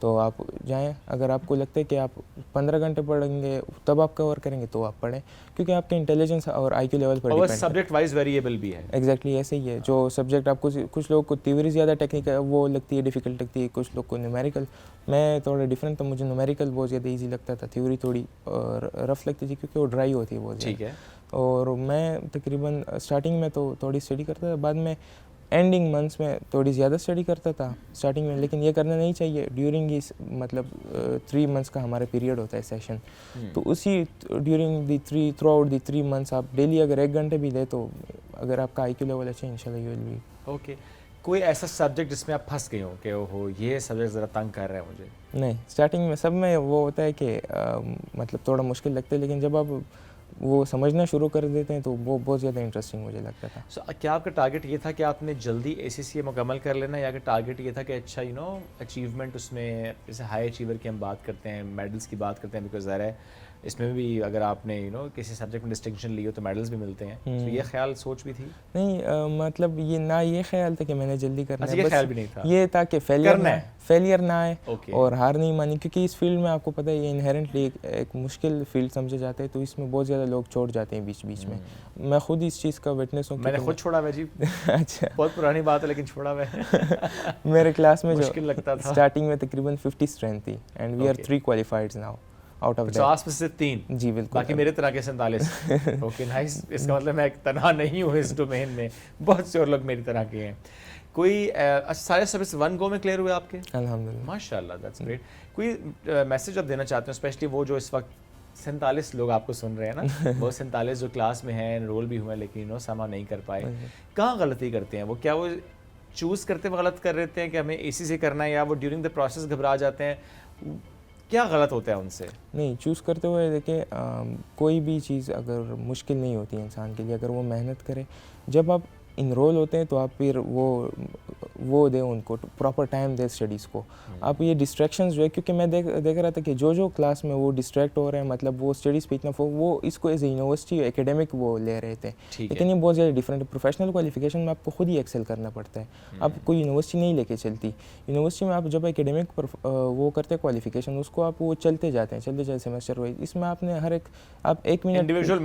تو آپ جائیں. اگر آپ کو لگتا ہے کہ آپ 15 گھنٹے پڑھیں گے تب آپ کور کریں گے تو آپ پڑھیں, کیونکہ آپ کے انٹیلیجنس اور آئی کیو لیول پر ڈیپینڈ ہے. سبجیکٹ وائز ویریبل بھی ہے. ایگزیکٹلی ایسے ہی ہے. جو سبجیکٹ آپ کو, کچھ لوگوں کو تھیوری زیادہ ٹیکنیکل وہ لگتی ہے, ڈیفیکلٹ لگتی ہے, کچھ لوگ کو نیومیریکل. میں تھوڑا ڈفرینٹ تھا, مجھے نیومیریکل بہت زیادہ ایزی لگتا تھا, تھیوری تھوڑی رف لگتی تھی کیونکہ وہ ڈرائی ہوتی ہے بہت زیادہ. ٹھیک ہے. اور میں تقریباً اسٹارٹنگ میں تو تھوڑی اسٹڈی کرتا تھا, بعد میں اینڈنگ منتھس میں تھوڑی زیادہ اسٹڈی کرتا تھا اسٹارٹنگ میں, لیکن یہ کرنا نہیں چاہیے. ڈیورنگ اس مطلب 3 منتھس کا ہمارا پیریڈ ہوتا ہے سیشن, تو اسی during the through out the 3 months آپ ڈیلی اگر 1 گھنٹے بھی دیں تو اگر آپ کا آئی کیو لیول اچھا ہے انشاءاللہ یو ول بی اوکے. کوئی ایسا سبجیکٹ جس میں آپ پھنس گئے ہو کہ اوہو یہ سبجیکٹ ذرا تنگ کر رہا ہے مجھے؟ نہیں, اسٹارٹنگ میں سب میں وہ ہوتا ہے کہ مطلب تھوڑا مشکل لگتا ہے, لیکن جب آپ وہ سمجھنا شروع کر دیتے ہیں تو وہ بہت زیادہ انٹرسٹنگ مجھے لگتا تھا. سو کیا آپ کا ٹارگیٹ یہ تھا کہ آپ نے جلدی ACCA مکمل کر لینا, یا کہ ٹارگیٹ یہ تھا کہ اچھا اچیومنٹ اس میں, جیسے ہائی اچیور کی ہم بات کرتے ہیں, میڈلس کی بات کرتے ہیں, بیکاز ظاہر ہے اس میں بھی اگر آپ نے کسی سبجیکٹ میں ڈسٹنکشن لی ہو تو میڈلس بھی ملتے ہیں, تو یہ خیال سوچ بھی تھی؟ نہیں, مطلب یہ نہ یہ خیال تھا کہ میں نے جلدی کرنا ہے, یہ خیال بھی نہیں تھا, یہ تھا کہ فیلئر نہ آئے اور ہار نہیں مانی, کیونکہ اس فیلڈ میں آپ کو پتہ ہے یہ انہیرنٹلی ایک مشکل فیلڈ سمجھا جاتا ہے, تو اس میں بہت زیادہ لوگ چھوڑ جاتے ہیں بیچ بیچ میں. میں خود اس چیز کا وٹنس ہوں. میں نے خود چھوڑا ہوا جی. اچھا, بہت پرانی بات ہے لیکن چھوڑا ہوا ہے. میرے کلاس میں مشکل لگتا تھا, اسٹارٹنگ میں تقریباً 50 اسٹرینتھ تھی, and we are 3 qualified now out of that. 50 میں سے 3. جی بالکل, باقی میرے طرح کے 47. Okay nice. اس کا مطلب میں تنہا نہیں ہوں اس ڈومین میں, بہت سے اور لوگ میری طرح کے ہیں. کوئی سارے سبجیکٹس 1 گو میں کلیئر ہوئے آپ کے؟ الحمدللہ, ماشاء اللہ, دیٹس گریٹ. کوئی میسج آپ دینا چاہتے ہیں اسپیشلی وہ جو اس وقت 47 لوگ آپ کو سن رہے ہیں نا, وہ 47 جو کلاس میں ہیں, انرول بھی ہوئے ہیں لیکن سما نہیں کر پائے, کہاں غلطی کرتے ہیں وہ؟ کیا وہ چوز کرتے ہوئے غلط کر رہتے ہیں کہ ہمیں ACCA کرنا ہے, یا وہ ڈیورنگ دا پروسیس گھبرا جاتے ہیں؟ کیا غلط ہوتا ہے ان سے؟ نہیں, چوز کرتے ہوئے دیکھیں, کوئی بھی چیز اگر مشکل نہیں ہوتی ہے انسان کے لیے, اگر وہ محنت کرے. جب آپ انرول ہوتے ہیں تو آپ پھر وہ دیں ان کو پراپر ٹائم دیں اسٹڈیز کو. آپ یہ ڈسٹریکشنز جو ہے, کیونکہ میں دیکھ رہا تھا کہ جو کلاس میں وہ ڈسٹریکٹ ہو رہے ہیں, مطلب وہ اسٹڈیز پہ اتنا وہ اس کو ایز اے یونیورسٹی اکیڈمک وہ لے رہے تھے, لیکن یہ بہت زیادہ ڈفرینٹ ہے. پروفیشنل کوالیفیکیشن میں آپ کو خود ہی ایکسل کرنا پڑتا ہے, آپ کوئی یونیورسٹی نہیں لے کے چلتی. یونیورسٹی میں آپ جب اکیڈمک وہ کرتے ہیں کوالیفیکیشن, اس کو آپ وہ چلتے جاتے ہیں سیمسٹر وائز. اس میں آپ نے ہر ایک آپ 1 منٹ انڈیویجول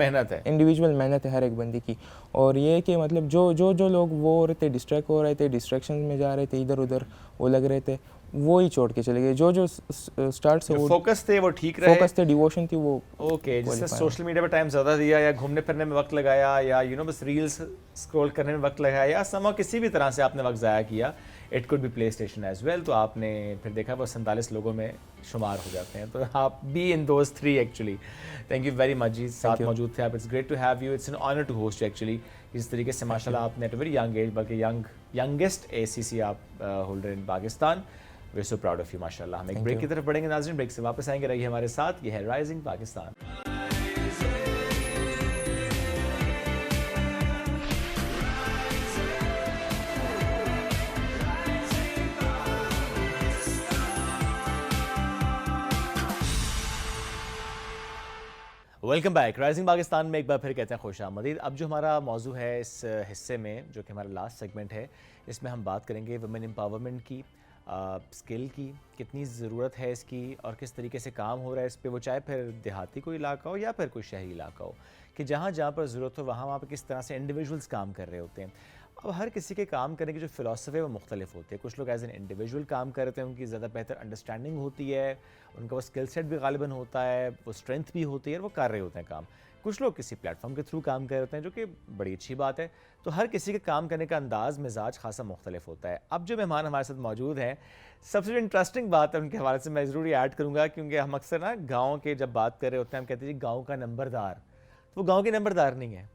محنت ہے ہر ایک بندے کی. اور یہ کہ مطلب جو لوگ وہ ہو رہے تھے, ڈسٹریکٹ ہو رہے تھے, ڈسٹریکشن میں جا رہے تھے, ادھر ادھر وہ لگ رہے تھے, وہ ہی چھوڑ کے چلے گئے. جو اسٹارٹ سے فوکس تھے وہ ٹھیک رہے, فوکس تھے, ڈیووشن تھی وہ. اوکے, جس سے سوشل میڈیا پہ ٹائم زیادہ دیا, یا گھومنے پھرنے میں وقت لگایا, یا بس ریلز اسکرول کرنے میں وقت لگایا, یا سما کسی بھی طرح سے آپ نے وقت ضائع کیا, it could be PlayStation as well, تو آپ نے پھر دیکھا وہ 47 لوگوں میں شمار ہو جاتے ہیں. تو آپ be in those 3 actually. Thank you very much جی, ساتھ موجود تھے آپ. It's great to have you, it's an honour to host actually. اس طریقے سے ماشاء اللہ آپ نے at a very young age, بلکہ ینگسٹ ACCA آپ holder in Pakistan. We are so proud of you ماشاء اللہ. ہم ایک بریک کی طرف بڑھیں گے ناظرین, بریک سے واپس آئیں گے, رہیے ہمارے ساتھ. یہ ہے rising Pakistan. Welcome back. Rising Pakistan میں ایک بار پھر کہتے ہیں خوش آمدید. اب جو ہمارا موضوع ہے اس حصے میں, جو کہ ہمارا لاسٹ سیگمنٹ ہے, اس میں ہم بات کریں گے ویمن امپاورمنٹ کی, اسکل کی, کتنی ضرورت ہے اس کی, اور کس طریقے سے کام ہو رہا ہے اس پہ, وہ چاہے پھر دیہاتی کوئی علاقہ ہو یا پھر کوئی شہری علاقہ ہو, کہ جہاں پر ضرورت ہو وہاں پہ کس طرح سے انڈیویجولز کام کر رہے ہوتے ہیں. اب ہر کسی کے کام کرنے کی جو فلاسفی ہے وہ مختلف ہوتی ہے. کچھ لوگ ایز این انڈیویجول کام کرتے ہیں, ان کی زیادہ بہتر انڈرسٹینڈنگ ہوتی ہے, ان کا وہ اسکل سیٹ بھی غالباً ہوتا ہے, وہ اسٹرینتھ بھی ہوتی ہے, اور وہ کر رہے ہوتے ہیں کام. کچھ لوگ کسی پلیٹ فارم کے تھرو کام کر رہے ہیں, جو کہ بڑی اچھی بات ہے. تو ہر کسی کے کام کرنے کا انداز, مزاج خاصا مختلف ہوتا ہے. اب جو مہمان ہمارے ساتھ موجود ہیں, سب سے جو انٹرسٹنگ بات ہے ان کے حوالے سے میں ضروری ایڈ کروں گا, کیونکہ ہم اکثر نا گاؤں کے جب بات کر رہے ہوتے ہیں, ہم کہتے ہیں جی گاؤں کا نمبردار. تو وہ گاؤں کی نمبردار نہیں ہے.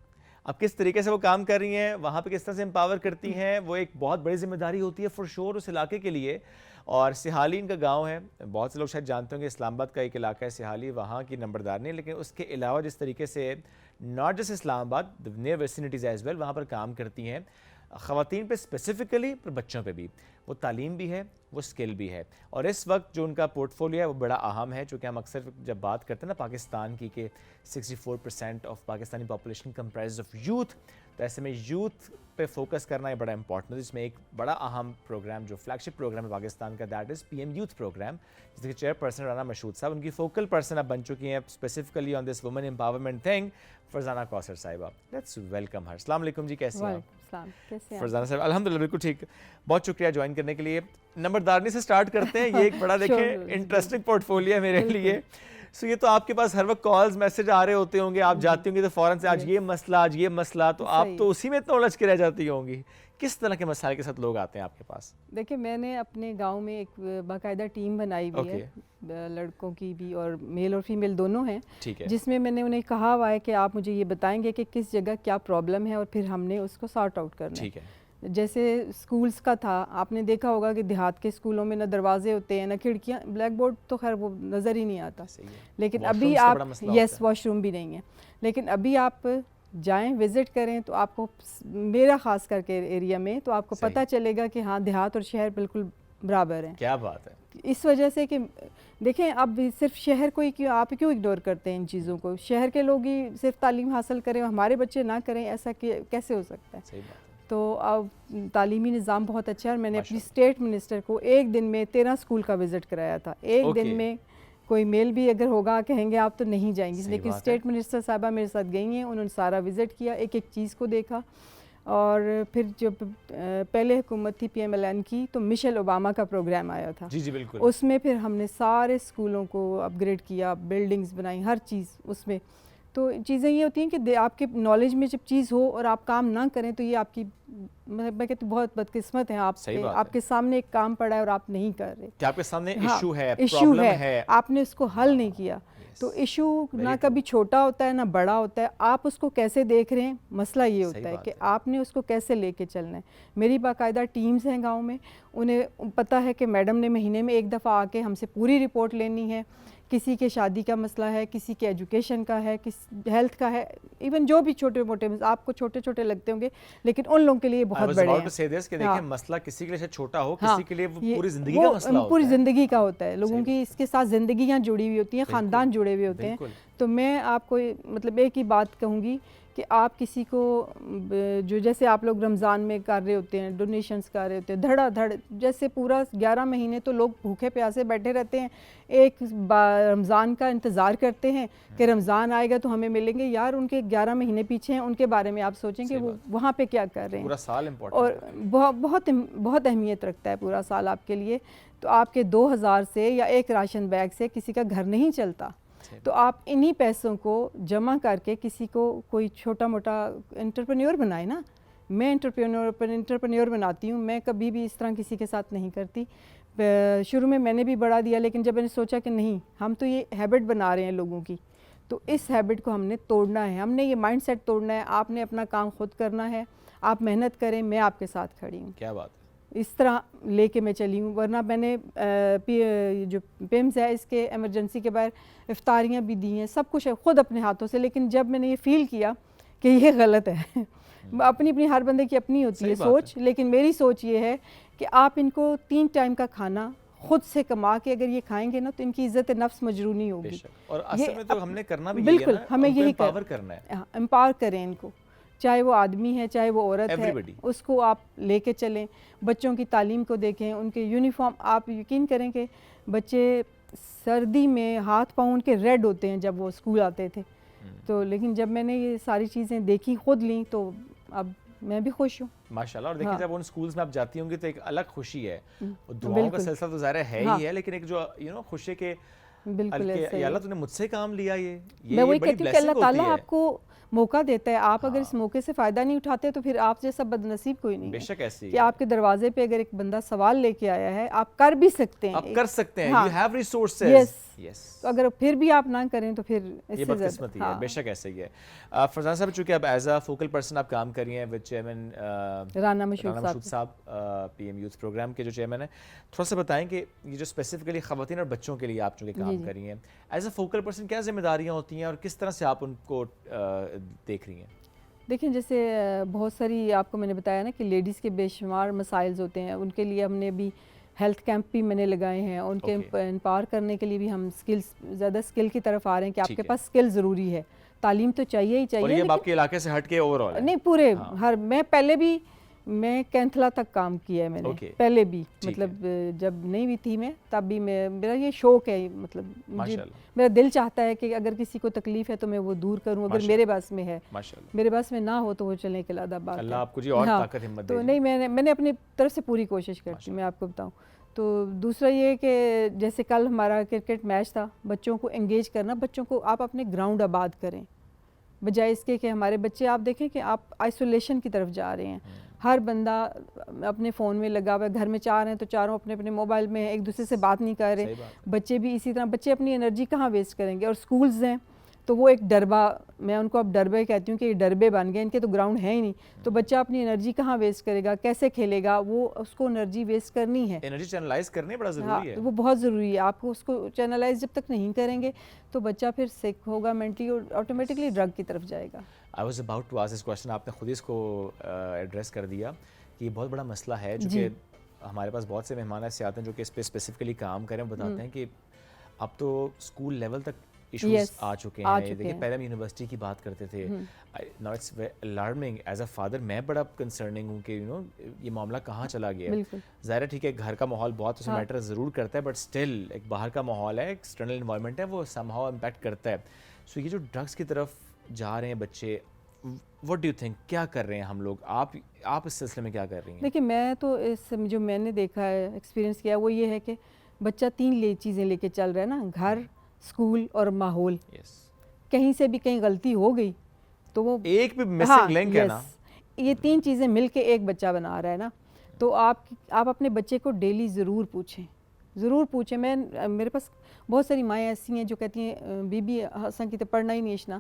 اب کس طریقے سے وہ کام کر رہی ہیں, وہاں پہ کس طرح سے امپاور کرتی ہیں, وہ ایک بہت بڑی ذمہ داری ہوتی ہے فور شور اس علاقے کے لیے. اور سہالی ان کا گاؤں ہے, بہت سے لوگ شاید جانتے ہوں کہ اسلام آباد کا ایک علاقہ ہے سہالی, وہاں کی نمبردار نہیں, لیکن اس کے علاوہ جس طریقے سے ناٹ جسٹ اسلام آباد, نیئر ویسینٹیز ایز ویل, وہاں پر کام کرتی ہیں خواتین پہ اسپیسیفکلی, پر بچوں پہ بھی. وہ تعلیم بھی ہے, وہ اسکل بھی ہے. اور اس وقت جو ان کا پورٹ فولیو ہے وہ بڑا اہم ہے, چونکہ ہم اکثر جب بات کرتے ہیں نا پاکستان کی کہ 64% of Pakistani population comprise of youth, تو ایسے میں یوتھ پہ فوکس کرنا یہ بڑا امپورٹنٹ ہے. اس میں ایک بڑا اہم پروگرام جو فلیگ شپ پروگرام ہے پاکستان کا, that is P M youth programme, جس کے چیئر پرسن رانا مشہود صاحب, ان کی فوکل پرسن اب بن چکی ہیں specifically on this woman empowerment thing, Farzana Kausar Sahiba. Let's welcome her. السلام علیکم جی, کیسی ہیں آپ؟ فرزانہ صاحب الحمدللہ بالکل ٹھیک, بہت شکریہ جوائن کرنے کے لیے. نمبردارنی سے سٹارٹ کرتے ہیں, یہ ایک بڑا دیکھیں انٹرسٹنگ پورٹ فولیو ہے میرے لیے. سو یہ تو آپ کے پاس ہر وقت کالز میسج آ رہے ہوتے ہوں گے, آپ جاتی ہوں گی تو فوراً سے آج یہ مسئلہ, آج یہ مسئلہ, تو آپ تو اسی میں اتنا الجھ کے رہ جاتی ہوں گی. کس طرح کے مسائل کے ساتھ لوگ آتے ہیں آپ کے پاس؟ دیکھیں میں نے اپنے گاؤں میں ایک باقاعدہ ٹیم بنائی ہوئی ہے, لڑکوں کی بھی اور میل اور فیمیل دونوں ہیں, جس میں نے انہیں کہا ہوا ہے کہ آپ مجھے یہ بتائیں گے کہ کس جگہ کیا پرابلم ہے اور پھر ہم نے اس کو سارٹ آؤٹ کرنا ہے. جیسے اسکولز کا تھا, آپ نے دیکھا ہوگا کہ دیہات کے اسکولوں میں نہ دروازے ہوتے ہیں نہ کھڑکیاں, بلیک بورڈ تو خیر وہ نظر ہی نہیں آتا, لیکن ابھی آپ واش روم بھی نہیں ہے, لیکن ابھی آپ جائیں وزٹ کریں تو آپ کو, میرا خاص کر کے ایریا میں, تو آپ کو پتہ چلے گا کہ ہاں دیہات اور شہر بالکل برابر ہیں. کیا بات ہے. اس وجہ سے کہ دیکھیں اب صرف شہر کو ہی کیوں, آپ کیوں اگنور کرتے ہیں ان چیزوں کو؟ شہر کے لوگ ہی صرف تعلیم حاصل کریں, ہمارے بچے نہ کریں, ایسا کیسے ہو سکتا ہے؟ تو اب تعلیمی نظام بہت اچھا ہے, اور میں نے اپنی اسٹیٹ منسٹر کو ایک دن میں 13 اسکول کا وزٹ کرایا تھا. ایک دن میں کوئی میل بھی اگر ہوگا کہیں گے آپ تو نہیں جائیں گی, لیکن اسٹیٹ منسٹر صاحبہ میرے ساتھ گئی ہیں, انہوں نے سارا وزٹ کیا, ایک ایک چیز کو دیکھا. اور پھر جب پہلے حکومت تھی PMLN کی, تو مشیل اوباما کا پروگرام آیا تھا, جی بالکل, اس میں پھر ہم نے سارے اسکولوں کو اپ گریڈ کیا, بلڈنگز بنائی, ہر چیز اس میں. تو چیزیں یہ ہوتی ہیں کہ آپ کے نالج میں جب چیز ہو اور آپ کام نہ کریں تو یہ آپ کی, میں کہتی ہوں بہت بدقسمت ہے آپ کے سامنے ایک کام پڑا ہے اور آپ نہیں کر رہے, کہ آپ کے سامنے ایشو ہے, پرابلم ہے, آپ نے اس کو حل نہیں کیا. تو ایشو نہ کبھی چھوٹا ہوتا ہے نہ بڑا ہوتا ہے, آپ اس کو کیسے دیکھ رہے ہیں, مسئلہ یہ ہوتا ہے کہ آپ نے اس کو کیسے لے کے چلنا ہے. میری باقاعدہ ٹیمز ہیں گاؤں میں, انہیں پتہ ہے کہ میڈم نے مہینے میں ایک دفعہ آ کے ہم سے پوری رپورٹ لینی ہے. کسی کے شادی کا مسئلہ ہے, کسی کے ایجوکیشن کا ہے, کسی ہیلتھ کا ہے, ایون جو بھی چھوٹے موٹے آپ کو چھوٹے چھوٹے لگتے ہوں گے لیکن ان لوگوں کے لیے بہت بڑے ہیں. کہ دیکھیں مسئلہ کسی کے لیے چھوٹا ہو, کسی کے لیے پوری زندگی کا مسئلہ ہوتا ہے, پوری زندگی کا ہوتا ہے. لوگوں کی اس کے ساتھ زندگیاں جڑی ہوئی ہوتی ہیں, خاندان جڑے ہوئے ہوتے ہیں. تو میں آپ کو مطلب ایک ہی بات کہوں گی کہ آپ کسی کو, جو جیسے آپ لوگ رمضان میں کر رہے ہوتے ہیں, ڈونیشنز کر رہے ہوتے ہیں, دھڑا دھڑ, جیسے پورا 11 مہینے تو لوگ بھوکے پیاسے بیٹھے رہتے ہیں, ایک رمضان کا انتظار کرتے ہیں کہ رمضان آئے گا تو ہمیں ملیں گے. یار ان کے 11 مہینے پیچھے ہیں, ان کے بارے میں آپ سوچیں کہ وہ وہاں پہ کیا کر رہے ہیں. پورا سال امپورٹنٹ, اور بہت اہمیت رکھتا ہے پورا سال آپ کے لیے. تو آپ کے 2000 سے یا ایک راشن بیگ سے کسی کا گھر نہیں چلتا, تو آپ انہی پیسوں کو جمع کر کے کسی کو کوئی چھوٹا موٹا انٹرپرینیور بنائے نا. میں انٹرپرینیور بناتی ہوں, میں کبھی بھی اس طرح کسی کے ساتھ نہیں کرتی. شروع میں نے بھی بڑھا دیا, لیکن جب میں نے سوچا کہ نہیں, ہم تو یہ ہیبٹ بنا رہے ہیں لوگوں کی, تو اس ہیبٹ کو ہم نے توڑنا ہے, ہم نے یہ مائنڈ سیٹ توڑنا ہے. آپ نے اپنا کام خود کرنا ہے, آپ محنت کریں, میں آپ کے ساتھ کھڑی ہوں. کیا بات ہے. اس طرح لے کے میں چلی ہوں. ورنہ میں نے جو پیمز ہے اس کے ایمرجنسی کے باہر افطاریاں بھی دی ہیں, سب کچھ ہے خود اپنے ہاتھوں سے. لیکن جب میں نے یہ فیل کیا کہ یہ غلط ہے, اپنی ہر بندے کی اپنی ہوتی ہے سوچ, لیکن میری سوچ یہ ہے کہ آپ ان کو 3 ٹائم کا کھانا خود سے کما کے اگر یہ کھائیں گے نا تو ان کی عزت نفس مجرونی ہوگی. اور اصل میں تو ہم نے کرنا بھی بالکل, ہمیں یہی کرنا ہے, امپاور کریں ان کو, چاہے وہ آدمی ہے چاہے وہ عورت ہے, اس کو آپ لے کے چلیں. بچوں کی تعلیم کو دیکھیں, ان کے یونیفارم, آپ یقین کریں کہ بچے سردی میں ہاتھ پاؤں ان کے ریڈ ہوتے ہیں جب وہ اسکول آتے تھے. تو لیکن جب میں نے یہ ساری چیزیں دیکھی, خود لیں, تو اب میں بھی خوش ہوں ماشاءاللہ. اور دیکھیں جب ان سکولز میں آپ جاتی ہوں گی تو ایک الگ خوشی ہے, دعاؤں کا سلسلہ تو ظاہر ہے ہی ہے, لیکن ایک جو خوشی کہ بالکل یا اللہ تو نے مجھ سے کام لیا, میں وہی کہتی ہوں کہ اللہ تعالیٰ آپ کو موقع دیتا ہے. آپ اگر اس موقع سے فائدہ نہیں اٹھاتے تو پھر آپ جیسا بد نصیب کوئی نہیں. بے شک ایسی کہ آپ کے دروازے پہ اگر ایک بندہ سوال لے کے آیا ہے, آپ کر بھی سکتے ہیں, آپ کر سکتے ہیں, you have resources. تو اگر پھر بھی آپ نہ کریں تو پھر یہ بدقسمتی ہے. بے شک ایسا ہی ہے. فرزانہ صاحب چونکہ اب ایز اے فوکل پرسن آپ کام کر رہی ہیں ود چیئرمین رانا مشہود صاحب, پی ایم یوتھ پروگرام کے جو چیئرمین ہیں, تھوڑا سا بتائیں کہ یہ جو اسپیسیفکلی خواتین اور بچوں کے لیے آپ چونکہ کام کر رہی ہیں, ایز اے فوکل پرسن کیا ذمہ داریاں ہوتی ہیں اور کس طرح سے آپ ان کو دیکھ رہی ہیں؟ دیکھیں جیسے بہت ساری آپ کو میں نے بتایا نا کہ لیڈیز کے بے شمار مسائل ہوتے ہیں, ان کے لیے ہم نے بھی ہیلتھ کیمپ بھی میں نے لگائے ہیں, ان کے امپاور کرنے کے لیے بھی ہم سکلز, زیادہ سکل کی طرف آ رہے ہیں کہ آپ کے پاس سکل ضروری ہے, تعلیم تو چاہیے ہی چاہیے. اور یہ آپ کے علاقے سے ہٹ کے اوور آل نہیں پورے میں پہلے بھی میں کینتھلا تک کام کیا ہے میں نے پہلے بھی, مطلب جب نہیں بھی تھی میں تب بھی میرا یہ شوق ہے, مطلب میرا دل چاہتا ہے کہ اگر کسی کو تکلیف ہے تو میں وہ دور کروں, اگر میرے بس میں ہے, میرے بس میں نہ ہو تو وہ چلنے کے علیحدہ بات ہے. اللہ آپ کو جی اور طاقت ہمت دے. تو نہیں میں نے اپنی طرف سے پوری کوشش کرتی ہوں, میں آپ کو بتاؤں. تو دوسرا یہ کہ جیسے کل ہمارا کرکٹ میچ تھا, بچوں کو انگیج کرنا, بچوں کو آپ اپنے گراؤنڈ آباد کریں, بجائے اس کے کہ ہمارے بچے آپ دیکھیں کہ آپ آئسولیشن کی طرف جا رہے ہیں. ہر بندہ اپنے فون میں لگا ہوا ہے, گھر میں 4 ہیں تو چاروں اپنے اپنے موبائل میں ایک دوسرے سے بات نہیں کر رہے. بچے بھی اسی طرح, بچے اپنی انرجی کہاں ویسٹ کریں گے. اور سکولز ہیں تو وہ ایک ڈربا, میں ان کو اب ڈربے کہتی ہوں کہ یہ ڈربے بن گئے, ان کے تو گراؤنڈ ہے ہی نہیں, تو بچہ اپنی انرجی کہاں ویسٹ کرے گا, کیسے کھیلے گا, وہ اس کو انرجی ویسٹ کرنی ہے, انرجی چینلائز کرنے بڑا ضروری ہے. وہ بہت ضروری ہے. آپ کو اس کو چینلائز جب تک نہیں کریں گے تو بچہ پھر سیک ہوگا مینٹلی اور آٹومیٹکلی ڈرگ کی طرف جائے گا. I was about to ask this question, آپ نے خود اس کو ایڈریس کر دیا کہ یہ بہت بڑا مسئلہ ہے, جو کہ ہمارے پاس بہت سے مہمان ایسے آتے ہیں جو کہ اس پہ اسپیسیفکلی کام کریں, بتاتے ہیں کہ اب تو اسکول لیول تک ایشوز آ چکے ہیں. دیکھیں پہلے ہم یونیورسٹی کی بات کرتے تھے, now it's alarming. As a father میں بڑا کنسرننگ ہوں کہ یہ معاملہ کہاں چلا گیا. ظاہر ہے ٹھیک ہے گھر کا ماحول بہت اسے میٹر ضرور کرتا ہے, بٹ اسٹل ایک باہر کا ماحول ہے, ایکسٹرنل انوائرمنٹ ہے, وہ سم ہاؤ امپیکٹ کرتا ہے. سو یہ جو ڈرگس کی طرف جا رہے ہیں بچے, what do you think, کیا کر رہے ہیں ہم لوگ, آپ اس سلسلے میں کیا کر رہی ہیں؟ دیکھیں میں تو اس جو میں نے دیکھا ہے, ایکسپیرینس کیا, وہ یہ ہے کہ بچہ 3 چیزیں لے کے چل رہا ہے نا, گھر, اسکول اور ماحول. کہیں سے بھی کہیں غلطی ہو گئی تو وہ ایک بھی مسنگ لنک ہے نا, یہ 3 چیزیں مل کے ایک بچہ بنا رہا ہے نا. تو آپ اپنے بچے کو ڈیلی ضرور پوچھیں. میرے پاس بہت ساری مائیں ایسی ہیں جو کہتی ہیں بی بی حسن کی تو پڑھنا ہی نہیں اشنا,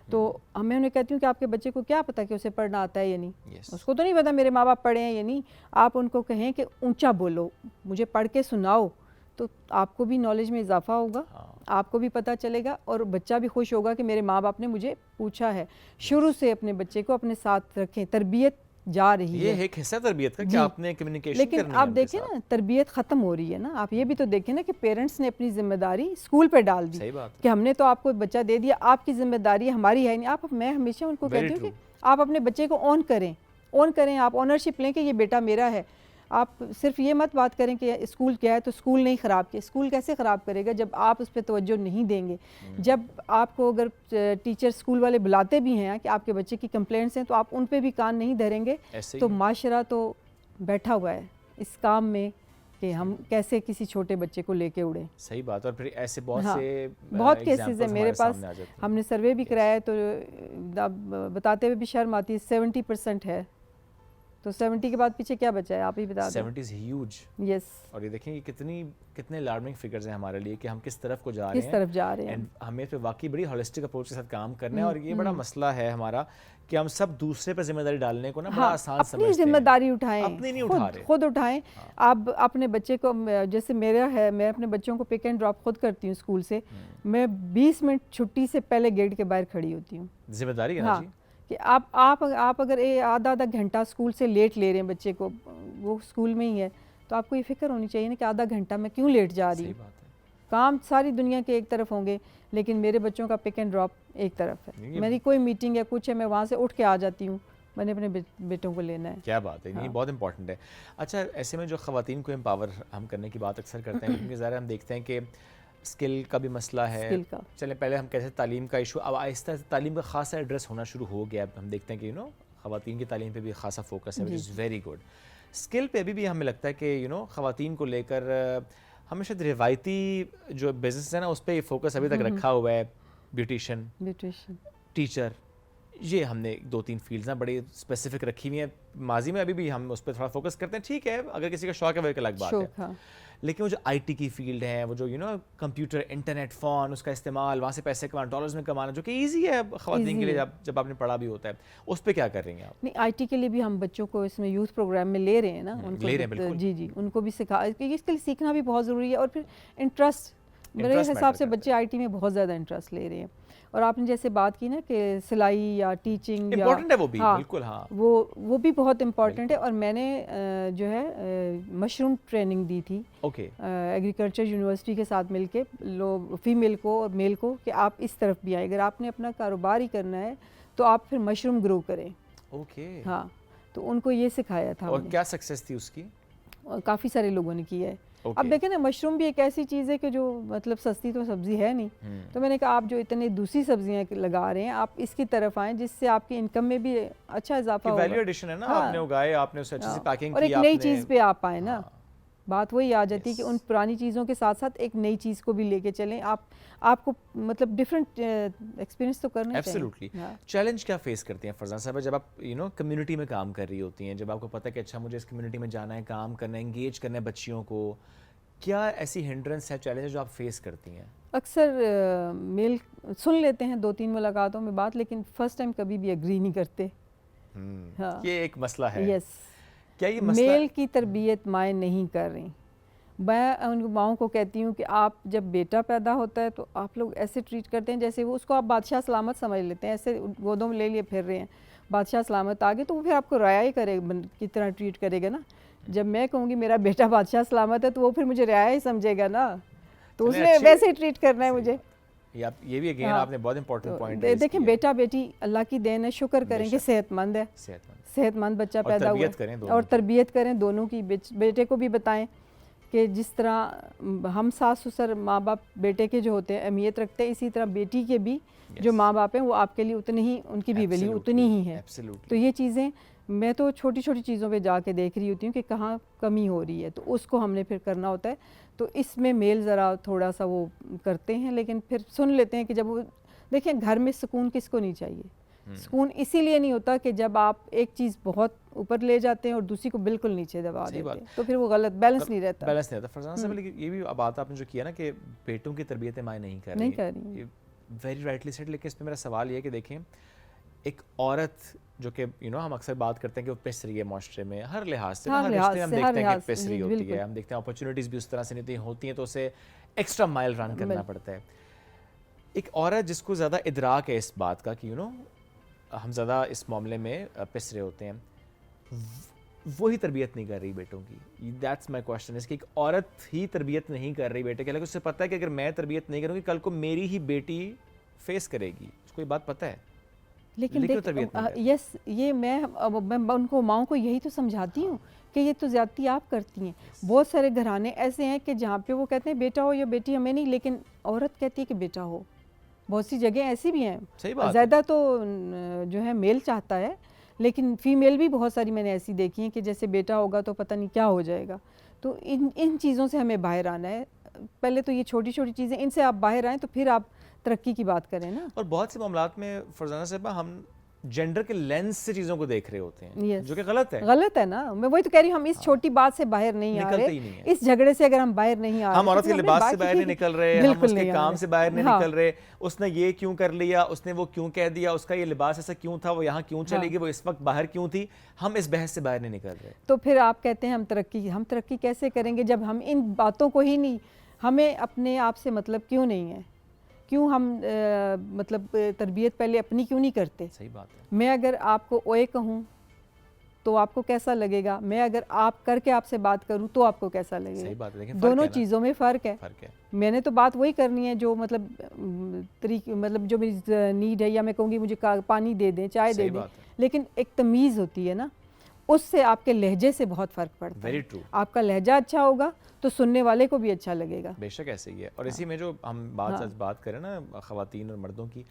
تو میں انہیں کہتی ہوں کہ آپ کے بچے کو کیا پتا کہ اسے پڑھنا آتا ہے یا نہیں, اس کو تو نہیں پتا میرے ماں باپ پڑھے ہیں یا نہیں. آپ ان کو کہیں کہ اونچا بولو, مجھے پڑھ کے سناؤ, تو آپ کو بھی نالج میں اضافہ ہوگا, آپ کو بھی پتہ چلے گا, اور بچہ بھی خوش ہوگا کہ میرے ماں باپ نے مجھے پوچھا ہے. شروع سے اپنے بچے کو اپنے ساتھ رکھیں, تربیت جا رہی ہے, یہ ایک حصہ تربیت کا کہ آپ نے کمیونیکیشن کرنی ہے. لیکن آپ دیکھیں نا تربیت ختم ہو رہی ہے نا, آپ یہ بھی تو دیکھیں نا کہ پیرنٹس نے اپنی ذمہ داری اسکول پہ ڈال دی کہ ہم نے تو آپ کو بچہ دے دیا, آپ کی ذمہ داری ہماری ہے نہیں. میں ہمیشہ ان کو کہتی ہوں کہ آپ اپنے بچے کو آن کریں, آپ اونرشپ لیں کہ یہ بیٹا میرا ہے. آپ صرف یہ مت بات کریں کہ اسکول کیا ہے تو اسکول نہیں خراب کیا. اسکول کیسے خراب کرے گا جب آپ اس پہ توجہ نہیں دیں گے. جب آپ کو اگر ٹیچر اسکول والے بلاتے بھی ہیں کہ آپ کے بچے کی کمپلینٹس ہیں تو آپ ان پہ بھی کان نہیں دھریں گے, تو معاشرہ تو بیٹھا ہوا ہے اس کام میں کہ ہم کیسے کسی چھوٹے بچے کو لے کے اڑیں. صحیح بات. اور پھر ایسے بہت کیسز ہیں میرے پاس, ہم نے سروے بھی کرایا ہے, تو بتاتے ہوئے بھی شرم آتی ہے, 70% ہے. تو 70 کے بعد پیچھے کیا بچا ہے, آپ ہی بتا دیں. 70 از ہیوج. یس. اور یہ دیکھیں یہ کتنے الارمنگ فگرز ہیں ہمارے لیے کہ ہم کس طرف کو جا رہے ہیں. ہمیں پہ واقعی بڑی ہولسٹک اپروچ کے ساتھ کام کرنا ہے, اور یہ بڑا مسئلہ ہے ہمارا کہ ہم سب دوسرے پہ ذمہ داری ڈالنے کو نا بڑا آسان سمجھتے ہیں. اپنی ذمہ داری اٹھائیں, اپنی نہیں اٹھا رہے, خود اٹھائیں. آپ اپنے بچے کو, جیسے میرا ہے, میں اپنے بچوں کو پک اینڈ ڈراپ خود کرتی ہوں اسکول سے. میں 20 منٹ چھٹی سے پہلے گیٹ کے باہر کھڑی ہوتی ہوں. ذمہ داری ہے نا جی, کہ آپ اگر آدھا گھنٹہ اسکول سے لیٹ لے رہے ہیں بچے کو, وہ اسکول میں ہی ہے, تو آپ کو یہ فکر ہونی چاہیے نا کہ آدھا گھنٹہ میں کیوں لیٹ جا رہی ہوں. کام ساری دنیا کے ایک طرف ہوں گے, لیکن میرے بچوں کا پک اینڈ ڈراپ ایک طرف ہے. میری کوئی میٹنگ ہے کچھ ہے, میں وہاں سے اٹھ کے آ جاتی ہوں, میں نے اپنے بیٹوں کو لینا ہے. کیا بات ہے, یہ بہت امپورٹنٹ ہے. اچھا ایسے میں جو خواتین کو امپاور ہم کرنے کی بات اکثر کرتے ہیں, کیونکہ ظاہر ہم دیکھتے ہیں کہ اسکل کا بھی مسئلہ ہے. چلیں پہلے ہم کہتے ہیں تعلیم کا ایشو, اب آہستہ تعلیم کا خاصا ایڈریس ہونا شروع ہو گیا. ہم دیکھتے ہیں کہ خواتین کی تعلیم پہ بھی خاصا فوکس ہے, which is very good. Skill پہ بھی ہمیں لگتا ہے کہ خواتین کو لے کر ہمیشہ روایتی جو بزنس ہے نا اس پہ فوکس ابھی تک رکھا ہوا ہے. بیوٹیشین, ٹیچر, یہ ہم نے 2-3 فیلڈز نا بڑی اسپیسیفک رکھی ہوئی ہیں. ماضی میں ابھی بھی ہم اس پہ تھوڑا فوکس کرتے ہیں, ٹھیک ہے اگر کسی کا شوق ہے وہ ایک الگ بات ہے. لیکن وہ جو آئی ٹی کی فیلڈ ہے, وہ جو کمپیوٹر, انٹرنیٹ, فون, اس کا استعمال, وہاں سے پیسے کمانا, ڈالرز میں کمانا, جو کہ ایزی ہے خواتین کے لیے جب آپ نے پڑھا بھی ہوتا ہے, اس پہ کیا کر رہی ہیں آپ؟ نہیں, آئی ٹی کے لیے بھی ہم بچوں کو اس میں یوتھ پروگرام میں لے رہے ہیں نا, ان کو جی ان کو بھی سکھا, اس کے لیے سیکھنا بھی بہت ضروری ہے. اور پھر انٹرسٹ, میرے حساب سے بچے آئی ٹی میں بہت زیادہ انٹرسٹ لے رہے ہیں. اور آپ نے جیسے بات کی نا کہ سلائی یا ٹیچنگ امپورٹنٹ ہے وہ بھی, بالکل ہاں وہ بھی بہت امپورٹنٹ ہے. اور میں نے جو ہے مشروم ٹریننگ دی تھی ایگریکلچر یونیورسٹی کے ساتھ مل کے فیمیل کو اور میل کو کہ آپ اس طرف بھی آئیں, اگر آپ نے اپنا کاروبار ہی کرنا ہے تو آپ پھر مشروم گرو کریں. ہاں تو ان کو یہ سکھایا تھا. اور کیا سکسیس تھی اس کی؟ کافی سارے لوگوں نے کی ہے. اب دیکھیں نا مشروم بھی ایک ایسی چیز ہے کہ جو مطلب سستی تو سبزی ہے نہیں, تو میں نے کہا آپ جو اتنے دوسری سبزیاں لگا رہے ہیں آپ اس کی طرف آئیں جس سے آپ کی انکم میں بھی اچھا اضافہ ہوگا. ویلیو ایڈیشن ہے نا, آپ نے اگائے, آپ نے اسے اچھے سے پیکنگ کی, اور ایک نئی چیز پہ آپ آئیں نا. بات وہی آ جاتی ہے کہ ان پرانی چیزوں کے ساتھ ساتھ ایک نئی چیز کو بھی لے کے چلیں. آپ کو مطلب ڈفرینٹ ایکسپیرینس تو کرنا چاہیے. ایبسلیوٹلی. چیلنج کیا فیس کرتی ہیں فرزانہ صاحبہ جب آپ کمیونٹی میں کام کر رہی ہوتی ہیں, جب آپ کو پتہ ہے کہ اچھا مجھے اس کمیونٹی میں جانا ہے, کام کرنا ہے, انگیج کرنا ہے بچیوں کو, کیا ایسی ہنڈرنس ہے, چیلنج جو آپ فیس کرتی ہیں؟ اکثر میل سن لیتے ہیں 2-3 ملاقاتوں میں بات, لیکن فرسٹ ٹائم کبھی بھی ایگری نہیں کرتے. یہ ایک مسئلہ ہے. یس, کیا یہ مسئلہ میل کی تربیت مائیں نہیں کر رہی. میں ان ماؤں کو کہتی ہوں کہ آپ جب بیٹا پیدا ہوتا ہے تو آپ لوگ ایسے ٹریٹ کرتے ہیں جیسے وہ اس کو آپ بادشاہ سلامت سمجھ لیتے ہیں, ایسے گودوں میں لے لیے پھر رہے ہیں بادشاہ سلامت آگے, تو وہ پھر آپ کو رعایا ہی کرے کی طرح ٹریٹ کرے گا نا. جب میں کہوں گی میرا بیٹا بادشاہ سلامت ہے تو وہ پھر مجھے رعایا ہی سمجھے گا نا, تو اس نے ویسے ہی ٹریٹ کرنا ہے مجھے. یہ بھی اگین آپ نے بہت امپورٹنٹ پوائنٹ دیکھیں بیٹا بیٹی اللہ کی دین ہے, شکر کریں کہ صحت مند ہے, صحت مند بچہ پیدا ہوا ہے, اور تربیت کریں دونوں کی. بیٹے کو بھی بتائیں کہ جس طرح ہم ساس سسر ماں باپ بیٹے کے جو ہوتے ہیں اہمیت رکھتے ہیں, اسی طرح بیٹی کے بھی جو ماں باپ ہیں وہ آپ کے لیے اتنے ہی, ان کی بھی ویلیو اتنی ہی ہے. تو یہ چیزیں میں تو چھوٹی چھوٹی چیزوں پہ جا کے دیکھ رہی ہوتی ہوں کہ کہاں کمی ہو رہی ہے, تو اس کو ہم نے پھر کرنا ہوتا ہے. تو اس میں میل ذرا تھوڑا سا وہ کرتے ہیں, لیکن پھر سن لیتے ہیں کہ جب وہ دیکھیں گھر میں سکون کس کو نہیں چاہیے. سکون اسی لیے نہیں ہوتا کہ جب آپ ایک چیز بہت اوپر لے جاتے ہیں اور دوسری کو بالکل نیچے دبا دیتے ہیں, تو پھر وہ غلط بیلنس نہیں رہتا. فرزانہ صاحب یہ بھی بات آپ نے جو کیا نا کہ بیٹوں کی تربیت مائیں نہیں کر رہی, ویری رائٹلی سیڈ. لیکن اس پہ میرا سوال یہ ہے کہ دیکھیں ایک عورت جو کہ ہم اکثر بات کرتے ہیں کہ وہ پس رہی ہے معاشرے میں ہر لحاظ سے, ہر رشتے میں ہم دیکھتے ہیں کہ پس رہی ہوتی ہے, ہم دیکھتے ہیں اپرچونیٹیز بھی اس طرح سے نہیں ہوتی ہیں تو اسے ایکسٹرا مائل رن کرنا پڑتا ہے. ایک عورت جس کو زیادہ ادراک ہے اس بات کا کہ ہم زیادہ اس معاملے میں پس رہے ہوتے ہیں, وہی تربیت نہیں کر رہی بیٹوں کی. دیٹس مائی کوشچن از کہ ایک عورت ہی تربیت نہیں کر رہی بیٹے کے, لیکن اسے پتہ ہے کہ اگر میں تربیت نہیں کروں گی کل کو میری ہی بیٹی فیس کرے گی, اس کو یہ بات پتہ ہے. لیکن یس, یہ میں ان کو ماؤں کو یہی تو سمجھاتی ہوں کہ یہ تو زیادتی آپ کرتی ہیں. بہت سارے گھرانے ایسے ہیں کہ جہاں پہ وہ کہتے ہیں بیٹا ہو یا بیٹی ہمیں نہیں, لیکن عورت کہتی ہے کہ بیٹا ہو. بہت سی جگہیں ایسی بھی ہیں, زیادہ تو جو ہے میل چاہتا ہے, لیکن فیمیل بھی بہت ساری میں نے ایسی دیکھی ہیں کہ جیسے بیٹا ہوگا تو پتہ نہیں کیا ہو جائے گا. تو ان چیزوں سے ہمیں باہر آنا ہے. پہلے تو یہ چھوٹی چھوٹی چیزیں, ان سے آپ باہر آئیں تو پھر آپ ترقی کی بات کریں نا. اور بہت سے معاملات میں فرزانہ صاحبہ ہم جینڈر کے لینس سے چیزوں کو دیکھ رہے ہوتے ہیں, جو کہ غلط ہے. غلط ہے نا, میں وہی تو کہہ رہی ہوں, ہم اس چھوٹی بات سے باہر نہیں آ رہے, اس جھگڑے سے اگر ہم باہر نہیں آ رہے, ہم عورت کے لباس سے باہر نہیں نکل رہے, ہم اس کے کام سے باہر نہیں نکل رہے, اس نے یہ کیوں کر لیا, اس نے وہ کیوں کہہ دیا, اس کا یہ لباس ایسا کیوں تھا, وہ یہاں کیوں چلے گی, وہ اس وقت باہر کیوں تھی, ہم اس بحث سے باہر نہیں نکل رہے. تو پھر آپ کہتے ہیں ہم ترقی کیسے کریں گے جب ہم ان باتوں کو ہی نہیں, ہمیں اپنے آپ سے مطلب کیوں نہیں ہے, کیوں ہم مطلب تربیت پہلے اپنی کیوں نہیں کرتے. صحیح بات ہے. میں اگر آپ کو اوئے کہوں تو آپ کو کیسا لگے گا, میں اگر آپ کر کے آپ سے بات کروں تو آپ کو کیسا لگے گا. صحیح بات ہے, لیکن دونوں چیزوں میں فرق ہے. میں نے تو بات وہی کرنی ہے جو مطلب جو میری نیڈ ہے, یا میں کہوں گی مجھے پانی دے دیں, چائے دے دیں, لیکن ایک تمیز ہوتی ہے نا, اس سے آپ کے لہجے سے بہت فرق پڑتا ہے. آپ کا لہجہ اچھا ہوگا تو سننے والے کو بھی اچھا لگے گا. بے شک ایسے ہی ہے. اور اسی میں جو ہم بات کریں نا خواتین اور مردوں کی,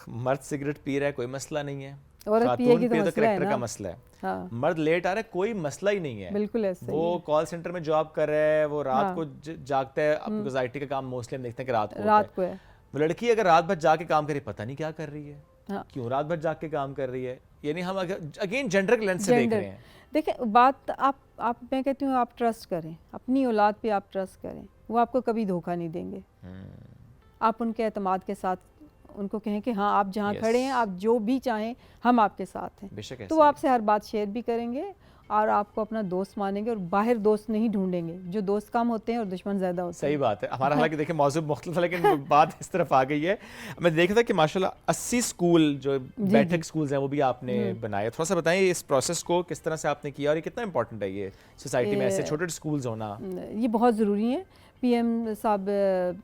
مرد سگریٹ پی رہا ہے کوئی مسئلہ نہیں ہے, خاتون پی تو کریکٹر کا مسئلہ ہے, مرد لیٹ آ رہا ہے کوئی مسئلہ ہی نہیں ہے. بالکل ایسے, وہ کال سینٹر میں جاب کر رہا ہے, وہ رات کو جاگتا ہے, انگزائٹی کا کام موسٹلی ہم دیکھتے ہیں کہ رات کو ہے. وہ لڑکی اگر رات بھر جا کے کام کرے, پتہ نہیں کیا کر رہی ہے, کیوں رات بھر جا کے کام کر رہی ہے. یعنی ہم اگین جینڈر کے لینس سے دیکھ رہے ہیں. دیکھیں بات آپ میں کہتی ہوں آپ ٹرسٹ کریں, اپنی اولاد پہ آپ ٹرسٹ کریں, وہ آپ کو کبھی دھوکہ نہیں دیں گے. آپ ان کے اعتماد کے ساتھ ان کو کہیں کہ ہاں آپ جہاں کھڑے ہیں, آپ جو بھی چاہیں ہم آپ کے ساتھ ہیں, تو وہ آپ سے ہر بات شیئر بھی کریں گے, اور آپ کو اپنا دوست مانیں گے اور باہر دوست نہیں ڈھونڈیں گے. جو دوست کم ہوتے ہیں اور دشمن زیادہ ہوتے ہیں. صحیح بات ہے. ہمارا حالانکہ دیکھیں موضوع مختلف ہے لیکن بات اس طرف آ گئی ہے. میں دیکھ رہا تھا کہ ماشاءاللہ 80 اسکول جو بیٹھک اسکولز ہیں وہ بھی آپ نے بنائے. تھوڑا سا بتائیں اس پروسیس کو کس طرح سے آپ نے کیا اور یہ کتنا امپورٹنٹ ہے یہ سوسائٹی میں ایسے چھوٹے اسکولز ہونا؟ یہ بہت ضروری ہے. پی ایم صاحب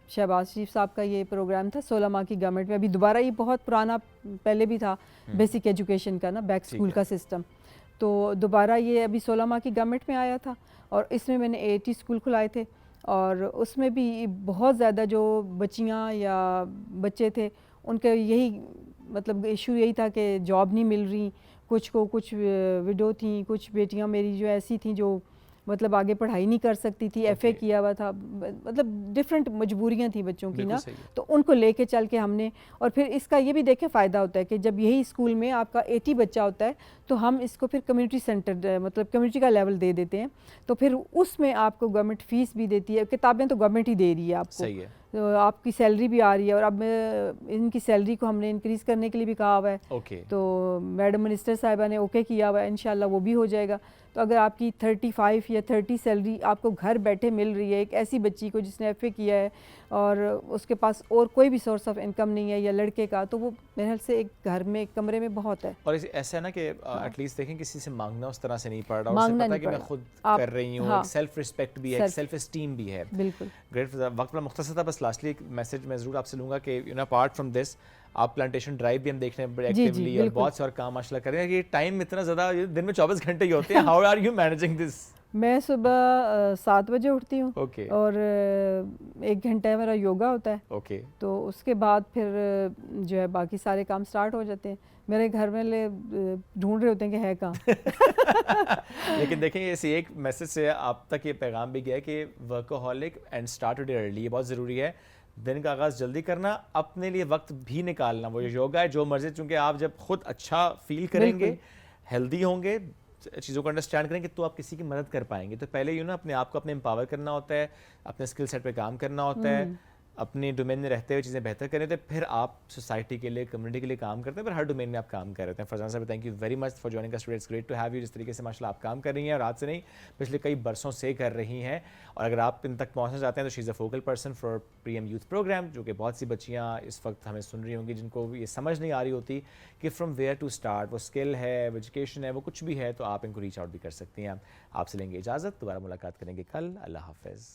شہباز شریف صاحب کا یہ پروگرام تھا 16 ماہ کی گورنمنٹ میں. ابھی دوبارہ یہ بہت پرانا پہلے بھی تھا بیسک ایجوکیشن کا نا, بیک اسکول کا سسٹم. تو دوبارہ یہ ابھی 16 ماہ کی گورنمنٹ میں آیا تھا اور اس میں نے 80 اسکول کھلائے تھے اور اس میں بھی بہت زیادہ جو بچیاں یا بچے تھے ان کا یہی مطلب ایشو یہی تھا کہ جاب نہیں مل رہی. کچھ کو کچھ وڈو تھیں, کچھ بیٹیاں میری جو ایسی تھیں جو مطلب آگے پڑھائی نہیں کر سکتی تھی, ایف اے کیا ہوا تھا, مطلب ڈفرینٹ مجبوریاں تھیں بچوں کی نا. تو ان کو لے کے چل کے ہم نے, اور پھر اس کا یہ بھی دیکھیں فائدہ ہوتا ہے کہ جب یہی اسکول میں آپ کا 80 بچہ ہوتا ہے تو ہم اس کو پھر کمیونٹی سینٹر مطلب کمیونٹی کا لیول دے دیتے ہیں. تو پھر اس میں آپ کو گورنمنٹ فیس بھی دیتی ہے, کتابیں تو گورنمنٹ ہی دے رہی ہے آپ کو, آپ کی سیلری بھی آ رہی ہے. اور اب ان کی سیلری کو ہم نے انکریز کرنے کے لیے بھی کہا ہوا ہے. تو میڈم منسٹر صاحبہ نے اوکے کیا ہوا ہے, انشاءاللہ وہ بھی ہو جائے گا. تو اگر آپ کی 35 یا 30 سیلری آپ کو گھر بیٹھے مل رہی ہے ایک ایسی بچی کو جس نے ایف اے کیا ہے اور اس کے پاس اور کوئی بھی سورس آف انکم نہیں ہے یا لڑکے کا, تو وہ میرے خیال سے ایک گھر میں ایک کمرے میں بہت ہے. اور ایسا ہے نا کہ ایٹ لیسٹ دیکھیں کسی سے مانگنا اس طرح سے نہیں پڑ رہا, اور اسے پتہ ہے کہ میں خود کر رہی ہوں, ایک سیلف رسپیکٹ بھی ہے, ایک سیلف اسٹیم بھی ہے. بالکل گریٹ. وقت بڑا مختصر تھا, بس لاسٹلی ایک میسج میں ضرور آپ سے لوں گا کہ اپارٹ فرام دس آپ پلانٹیشن ڈرائیو بھی ہم دیکھ رہے ہیں بڑے ایکٹیولی اور بہت سے اور کام ماشاءاللہ کر رہے ہیں. یہ ٹائم اتنا زیادہ دن میں 24 گھنٹے ہی ہوتے ہیں, ہاؤ آر یو مینیجنگ دس؟ میں صبح 7 بجے اٹھتی ہوں اور 1 گھنٹہ میرا یوگا ہوتا ہے. تو اس کے بعد پھر جو ہے باقی سارے کام سٹارٹ ہو جاتے ہیں. میرے گھر میں ڈھونڈ رہے ہوتے ہیں کہ ہے کہاں. لیکن دیکھیں اسی ایک میسج سے آپ تک یہ پیغام بھی گیا کہ workaholic and start today early, یہ بہت ضروری ہے. دن کا آغاز جلدی کرنا, اپنے لیے وقت بھی نکالنا. وہ یوگا ہے جو مرضی, چونکہ آپ جب خود اچھا فیل کریں گے, ہیلدی ہوں گے, چیزوں کو انڈرسٹینڈ کریں گے تو آپ کسی کی مدد کر پائیں گے. تو پہلے اپنے آپ کو اپنے امپاور کرنا ہوتا ہے, اپنے اسکل سیٹ پہ کام کرنا ہوتا ہے, اپنے ڈومین میں رہتے ہوئے چیزیں بہتر کریں تو پھر آپ سوسائٹی کے لیے, کمیونٹی کے لیے کام کرتے ہیں, پھر ہر ڈومین میں آپ کام کر رہے ہیں. فرزان صاحب thank you very much for joining us today. It's great to have you. جس طریقے سے ماشاء اللہ آپ کام کر رہی ہیں, اور آج سے نہیں پچھلے کئی برسوں سے کر رہی ہیں, اور اگر آپ ان تک پہنچنا چاہتے ہیں تو she is a focal person for P M youth programme, جو کہ بہت سی بچیاں اس وقت ہمیں سن رہی ہوں گی جن کو یہ سمجھ نہیں آ رہی ہوتی کہ فرام ویئر ٹو اسٹارٹ. وہ اسکل ہے, وہ ایجوکیشن ہے, وہ کچھ بھی ہے, تو آپ ان کو ریچ آؤٹ بھی کر سکتی ہیں. آپ سے لیں گے اجازت, دوبارہ ملاقات کریں گے کل. اللہ حافظ.